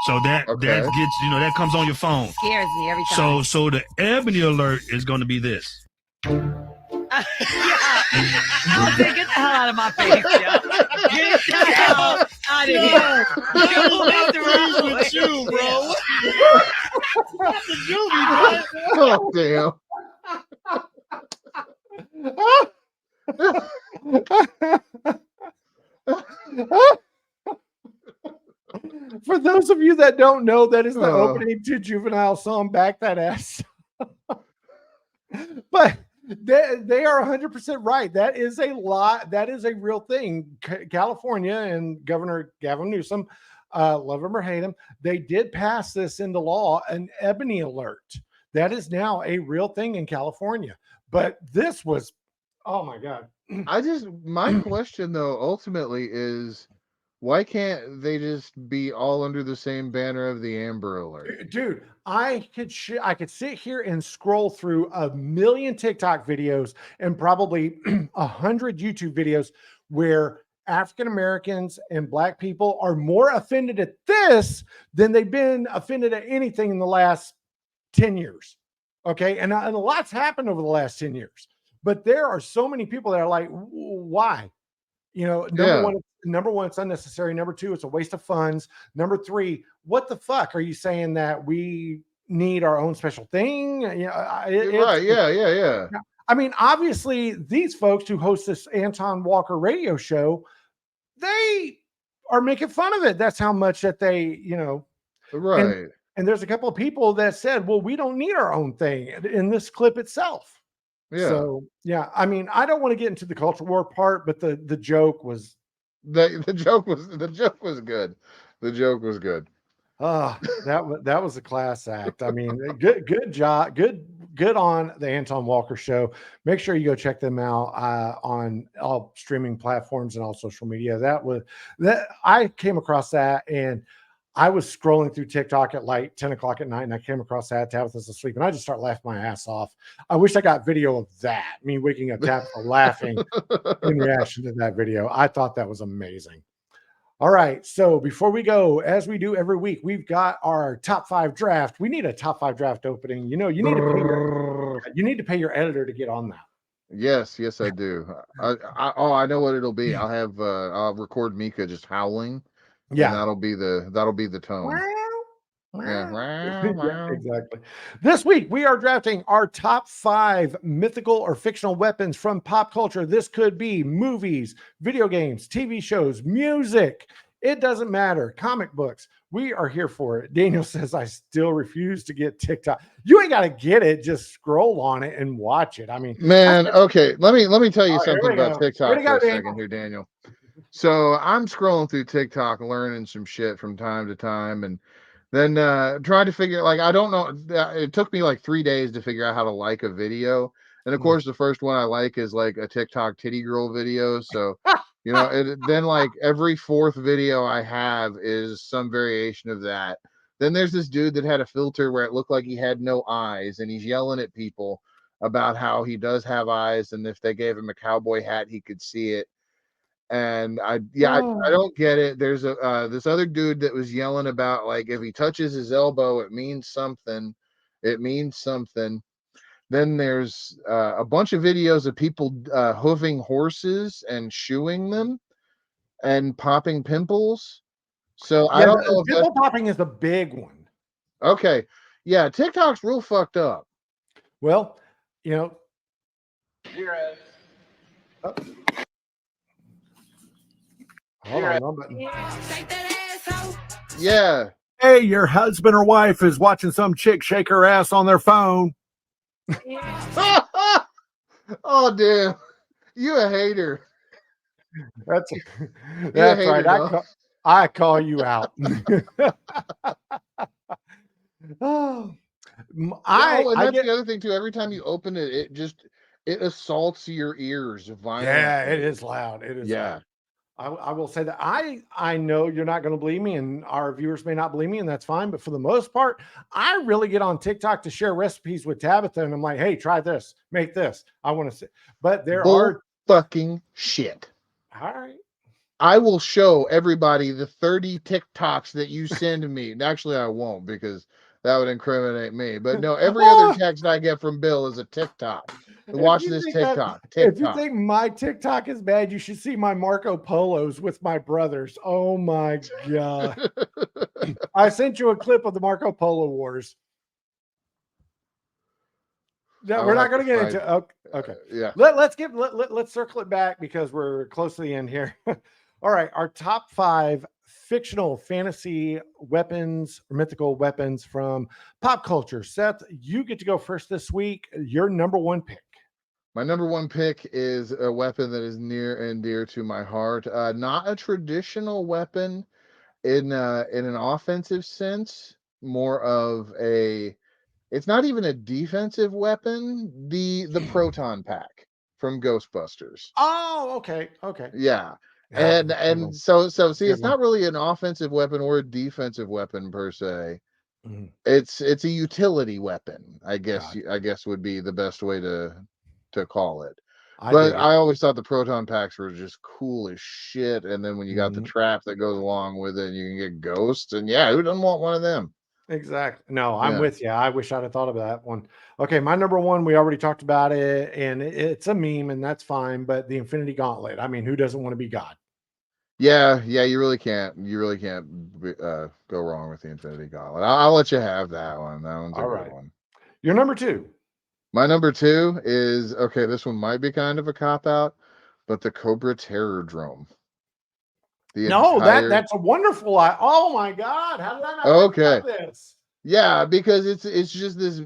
So that gets, that comes on your phone. Scares me every time. So the Ebony Alert is going to be this. Get the hell out of my face, yo. Get the hell out of here. What's wrong with you, bro? Oh, damn. For those of you that don't know, that is the opening to Juvenile song Back That Ass. But they are 100% right. That is a lot. That is a real thing. California and Governor Gavin Newsom, love him or hate him, they did pass this into law, an Ebony Alert. That is now a real thing in California. But this was, oh my God. My question though, ultimately is, why can't they just be all under the same banner of the Amber Alert? Dude, I could sit here and scroll through 1 million TikTok videos and probably 100 YouTube videos where African Americans and Black people are more offended at this than they've been offended at anything in the last 10 years. Okay. And a lot's happened over the last 10 years. But there are so many people that are like, why? You know, number one, it's unnecessary. Number two, it's a waste of funds. Number three, what the fuck are you saying that we need our own special thing? Right. Yeah. I mean, obviously, these folks who host this Anton Walker radio show, they are making fun of it. That's how much that they, right. And there's a couple of people that said, well, we don't need our own thing in this clip itself. Yeah. So yeah, I mean, I don't want to get into the culture war part, but the joke was the joke was good. The joke was good. That was a class act. I mean, good job, good on the Anton Walker show. Make sure you go check them out on all streaming platforms and all social media. That I came across that, and I was scrolling through TikTok at like 10 o'clock at night, and I came across that. Tabitha's asleep, and I just start laughing my ass off. I wish I got video of that, me waking up Tabitha laughing in reaction to that video. I thought that was amazing. All right, so before we go, as we do every week, we've got our top 5 draft. We need a top 5 draft opening. You need to pay your editor to get on that. Yes, I do. I know what it'll be. I'll record Mika just howling. Yeah, and that'll be the tone. Yeah, exactly. This week we are drafting our top 5 mythical or fictional weapons from pop culture. This could be movies, video games, TV shows, music. It doesn't matter. Comic books. We are here for it. Daniel says, I still refuse to get TikTok. You ain't got to get it. Just scroll on it and watch it. I mean, man, okay. Let me tell you something about TikTok for a second here, Daniel. So I'm scrolling through TikTok, learning some shit from time to time, and then trying to figure, like, I don't know. It took me like 3 days to figure out how to like a video. And of course, the first one I like is like a TikTok titty girl video. So, then like every 4th video I have is some variation of that. Then there's this dude that had a filter where it looked like he had no eyes and he's yelling at people. about how he does have eyes, and if they gave him a cowboy hat, he could see it. And I don't get it. There's a this other dude that was yelling about, like, if he touches his elbow, it means something. It means something. Then there's a bunch of videos of people hoofing horses and shoeing them and popping pimples. So I don't know if pimple popping is the big one. Okay. Yeah, TikTok's real fucked up. Well, you know. Oh. Hold on, one button. Yeah. Hey, your husband or wife is watching some chick shake her ass on their phone. Oh, damn. You a hater. That's right. I call you out. Oh, And that's the other thing too. Every time you open it, it assaults your ears violently. Yeah, it is loud. It is loud. I will say that I know you're not going to believe me, and our viewers may not believe me, and that's fine. But for the most part, I really get on TikTok to share recipes with Tabitha, and I'm like, hey, try this, make this. I want to see. But there are fucking shit. All right. I will show everybody the 30 TikToks that you send me. Actually, I won't, because that would incriminate me. But no, every other text I get from Bill is a TikTok. Watch this TikTok. If you think my TikTok is bad, you should see my Marco Polos with my brothers. Oh my God. I sent you a clip of the Marco Polo Wars. No, we're not going to get into. Okay. Yeah. Let's circle it back because we're close to the end here. All right. Our top 5 fictional fantasy weapons or mythical weapons from pop culture. Seth, you get to go first this week. Your number 1 pick. My number 1 pick is a weapon that is near and dear to my heart. Not a traditional weapon in an offensive sense, more of a. It's not even a defensive weapon. The proton pack from Ghostbusters. Oh, okay. Yeah. And so see, it's not really an offensive weapon or a defensive weapon per se. Mm-hmm. It's a utility weapon, I guess. I guess would be the best way to call it. But I always thought the proton packs were just cool as shit. And then when you got the trap that goes along with it, you can get ghosts. And yeah, who doesn't want one of them? Exactly. No, I'm with you. I wish I'd have thought of that one. Okay, my number 1, we already talked about it, and it's a meme, and that's fine. But the Infinity Gauntlet. I mean, who doesn't want to be God? Yeah, you really can't. You really can't go wrong with the Infinity Gauntlet. I'll let you have that one. That one's a good one. Your number 2. My number 2 is this one might be kind of a cop out, but the Cobra Terror Drome. That's a wonderful. Oh my God! How did I not think about this? Yeah, because it's just this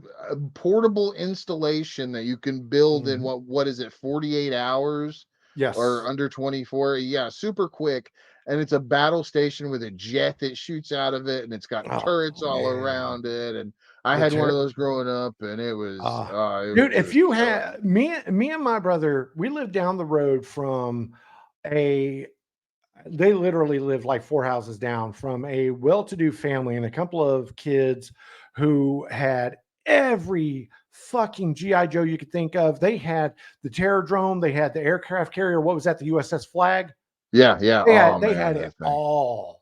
portable installation that you can build in what is it, 48 hours? Yes, or under 24. Yeah, super quick. And it's a battle station with a jet that shoots out of it, and it's got turrets all around it. And I had one of those growing up, and it was dude. If you had me and my brother, we lived down the road from they literally lived like 4 houses down from a well-to-do family and a couple of kids who had every fucking GI Joe you could think of. They had the Terror Drome, they had the aircraft carrier. What was that? The USS Flag. Yeah. They had it all.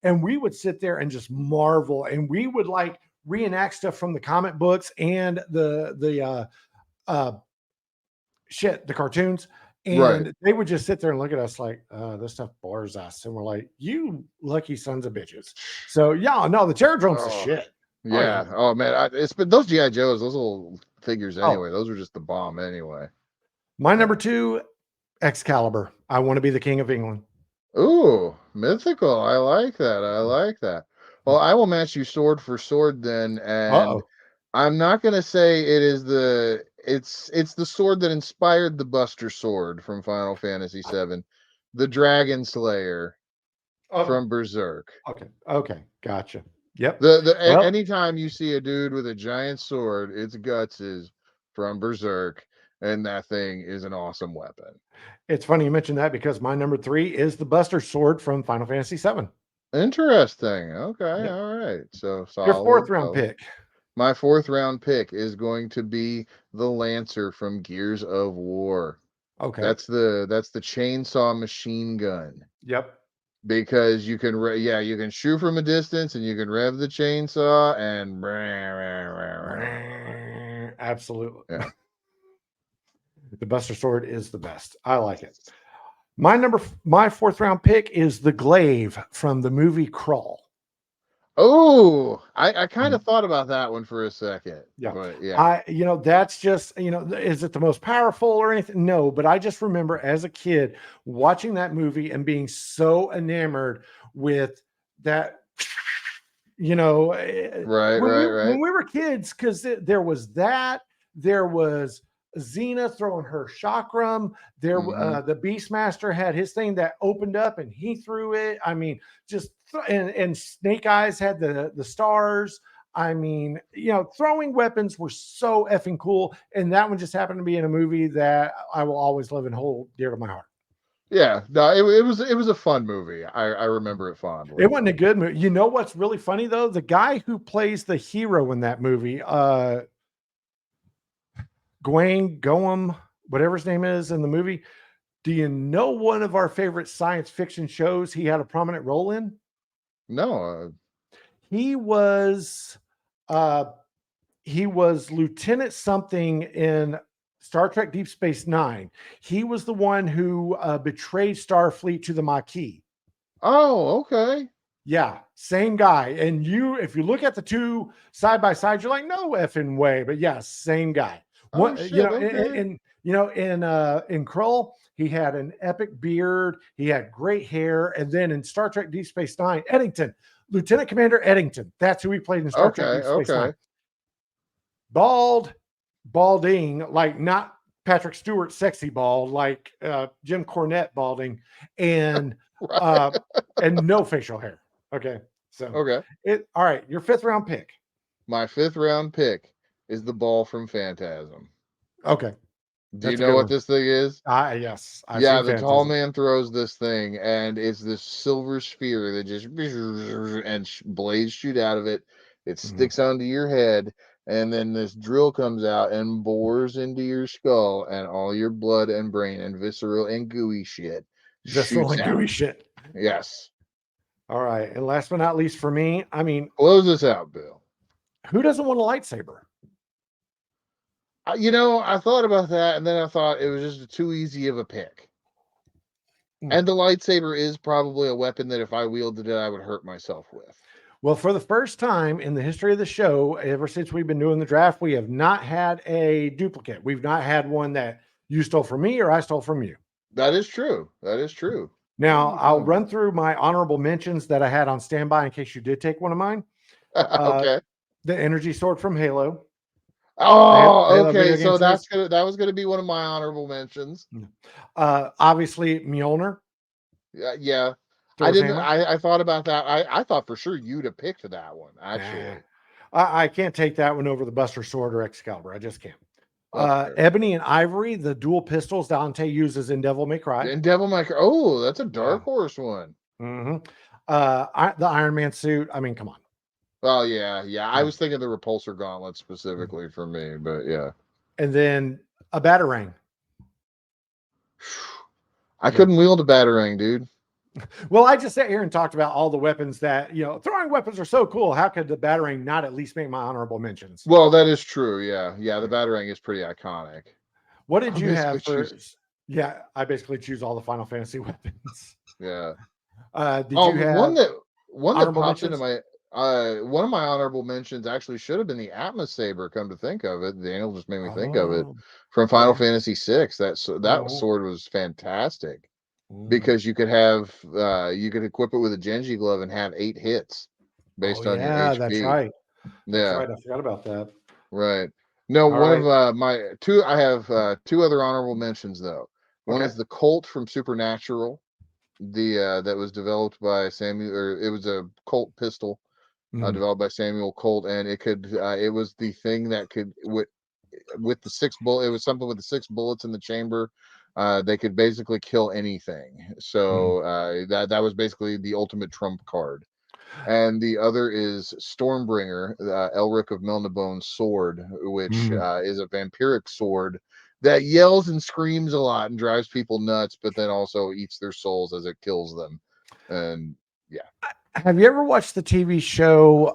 And we would sit there and just marvel, and we would like reenact stuff from the comic books and the cartoons. And they would just sit there and look at us like, this stuff bores us. And we're like, you lucky sons of bitches. So the Terror Drome's the shit. Yeah. Oh man. It's been those GI Joes, those little figures anyway. Those were just the bomb anyway. My number 2, Excalibur. I want to be the King of England. Ooh, mythical. I like that. Well, I will match you sword for sword then. And I'm not going to say it is it's the sword that inspired the Buster Sword from Final Fantasy VII, the Dragon Slayer from Berserk. Okay, gotcha. Yep. Anytime you see a dude with a giant sword, its guts is from Berserk, and that thing is an awesome weapon. It's funny you mentioned that because my number 3 is the Buster Sword from Final Fantasy VII. Interesting. Okay, all right. So your 4th round pick. My 4th round pick is going to be the Lancer from Gears of War. Okay. That's the chainsaw machine gun. Yep. Because you can you can shoot from a distance and you can rev the chainsaw and absolutely. Yeah. The Buster Sword is the best. I like it. My 4th round pick is the Glaive from the movie Crawl. Oh, I kind of thought about that one for a second. Yeah. But yeah. That's just, is it the most powerful or anything? No, but I just remember as a kid watching that movie and being so enamored with that, Right. when we were kids, because there was Xena throwing her chakram. The Beastmaster had his thing that opened up and he threw it. I mean, and Snake Eyes had the stars. I mean, throwing weapons were so effing cool. And that one just happened to be in a movie that I will always love and hold dear to my heart. Yeah, no, it was a fun movie. I remember it fondly. It wasn't a good movie. You know what's really funny though? The guy who plays the hero in that movie, Gwaine Goem, whatever his name is in the movie. Do you know one of our favorite science fiction shows he had a prominent role in? No. He was Lieutenant something in Star Trek Deep Space Nine. He was the one who betrayed Starfleet to the Maquis. Oh, okay. Yeah, same guy. And if you look at the two side by side, you're like, no effing way. But yeah, same guy. In Krull, he had an epic beard. He had great hair. And then in Star Trek Deep Space Nine, Lieutenant Commander Eddington. That's who he played in Star Trek Deep Space Nine. Balding, like not Patrick Stewart sexy bald, like Jim Cornette balding, and and no facial hair. Okay. So all right, your 5th round pick. My 5th round pick is the ball from Phantasm. Okay. Do you know what this thing is? Yes. The tall man throws this thing, and it's this silver sphere that just and blades shoot out of it. It sticks onto your head, and then this drill comes out and bores into your skull, and all your blood and brain and visceral and gooey shit. Shit. Yes. All right. And last but not least for me, I mean, close this out, Bill. Who doesn't want a lightsaber? I thought about that, and then I thought it was just too easy of a pick. And the lightsaber is probably a weapon that if I wielded it, I would hurt myself with. Well, for the first time in the history of the show, ever since we've been doing the draft, we have not had a duplicate. We've not had one that you stole from me or I stole from you. That is true. Now, I'll run through my honorable mentions that I had on standby in case you did take one of mine. Okay. The energy sword from Halo. Oh, okay. So that was gonna be one of my honorable mentions. Obviously Mjolnir. Yeah. I thought about that. I thought for sure you'd have picked that one, actually. I can't take that one over the Buster Sword or Excalibur. I just can't. Ebony and Ivory, the dual pistols Dante uses in Devil May Cry. Oh, that's a Dark Horse one. The Iron Man suit. I mean, come on. Oh, yeah. I was thinking the Repulsor Gauntlet specifically for me, but yeah. And then a Batarang. I couldn't wield a Batarang, dude. Well, I just sat here and talked about all the weapons that, throwing weapons are so cool. How could the Batarang not at least make my honorable mentions? Well, that is true. Yeah. The Batarang is pretty iconic. What did you have for? Yeah, I basically choose all the Final Fantasy weapons. Yeah. Did you have one that popped into my one of my honorable mentions actually should have been the Atmos Saber, come to think of it. Daniel just made me think of it from Final Fantasy VI. That sword was fantastic. Because you could equip it with a Genji glove and have 8 hits based on your HP. That's right. That's right. I forgot about that. Right. No, of my two. I have 2 other honorable mentions though. One is the Colt from Supernatural, that was developed by Samuel, or it was a Colt pistol developed by Samuel Colt, and it was the thing that could with the 6 bullet. It was something with the 6 bullets in the chamber. They could basically kill anything. So that was basically the ultimate trump card. And the other is Stormbringer, Elric of Melnibone's sword, which is a vampiric sword that yells and screams a lot and drives people nuts, but then also eats their souls as it kills them. And yeah. Have you ever watched the TV show?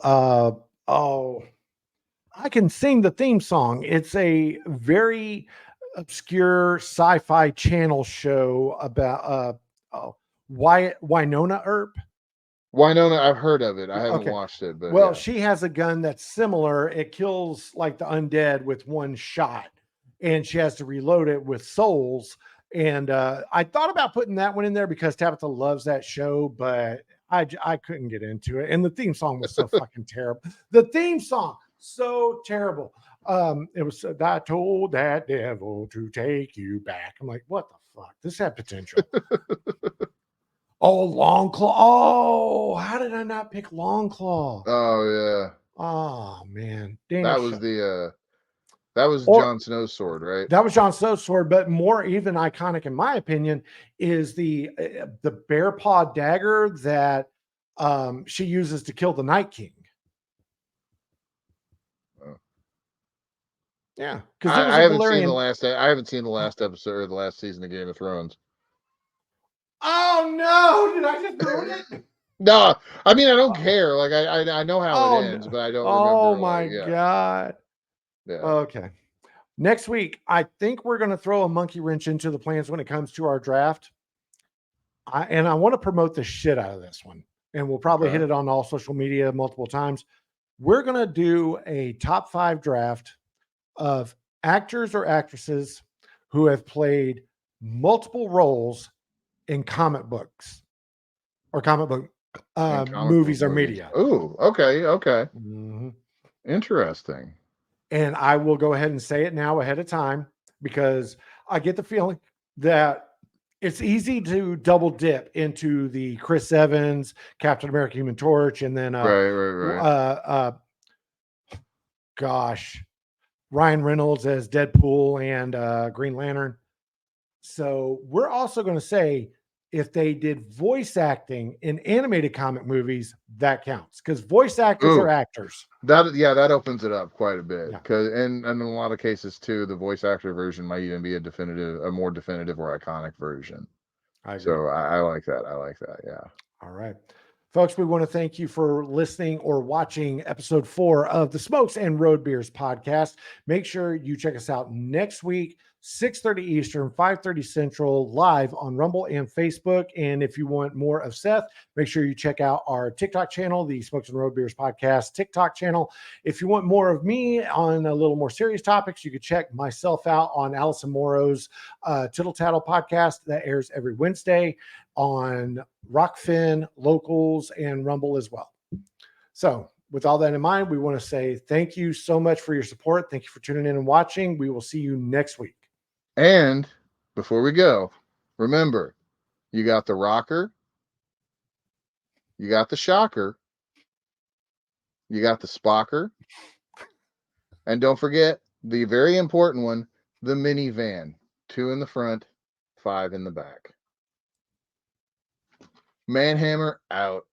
I can sing the theme song. It's a very obscure sci-fi channel show about Winona Earp. Winona, I've heard of it. I haven't Okay. watched it, but Well, yeah. she has a gun that's similar. It kills like the undead with one shot, and she has to reload it with souls. And I thought about putting that one in there because Tabitha loves that show, but I couldn't get into it. And the theme song was so fucking terrible. The theme song, so terrible. It was I told that devil to take you back. I'm like, what the fuck? This had potential. Oh, Longclaw. Oh, how did I not pick Longclaw? Oh yeah. Oh man. Daniel that was or, Jon Snow's sword, right? That was Jon Snow's sword, but more even iconic in my opinion is the bear paw dagger that she uses to kill the Night King. Oh. Yeah, because it was I haven't seen the last episode or the last season of Game of Thrones. Oh no! Did I just ruin it? No, I mean I don't care. Like I know how it ends, No. but I don't Oh remember. my god. Yeah. Okay. Next week, I think we're going to throw a monkey wrench into the plans when it comes to our draft. I want to promote the shit out of this one, and we'll probably hit it on all social media multiple times. We're going to do a top 5 draft of actors or actresses who have played multiple roles in comic books or comic book movies or media. Oh, okay. Mm-hmm. Interesting. And I will go ahead and say it now ahead of time because I get the feeling that it's easy to double dip into the Chris Evans, Captain America, Human Torch, and then Right. Ryan Reynolds as Deadpool and Green Lantern. So we're also going to say if they did voice acting in animated comic movies, that counts because voice actors are actors. That opens it up quite a bit because and in a lot of cases too, the voice actor version might even be a more definitive or iconic version. I agree. So I like that. Yeah. All right. Folks, we want to thank you for listening or watching episode 4 of the Smokes and Road Beers podcast. Make sure you check us out next week, 6:30 Eastern, 5:30 Central, live on Rumble and Facebook. And if you want more of Seth, make sure you check out our TikTok channel, the Smokes and Road Beers podcast TikTok channel. If you want more of me on a little more serious topics, you can check myself out on Allison Morrow's Tittle Tattle podcast that airs every Wednesday on Rockfin, Locals, and Rumble as well. So with all that in mind, we want to say thank you so much for your support. Thank you for tuning in and watching. We will see you next week. And before we go, remember, you got the rocker, you got the shocker, you got the spocker, and don't forget the very important one, the minivan. 2 in the front, 5 in the back. Manhammer out.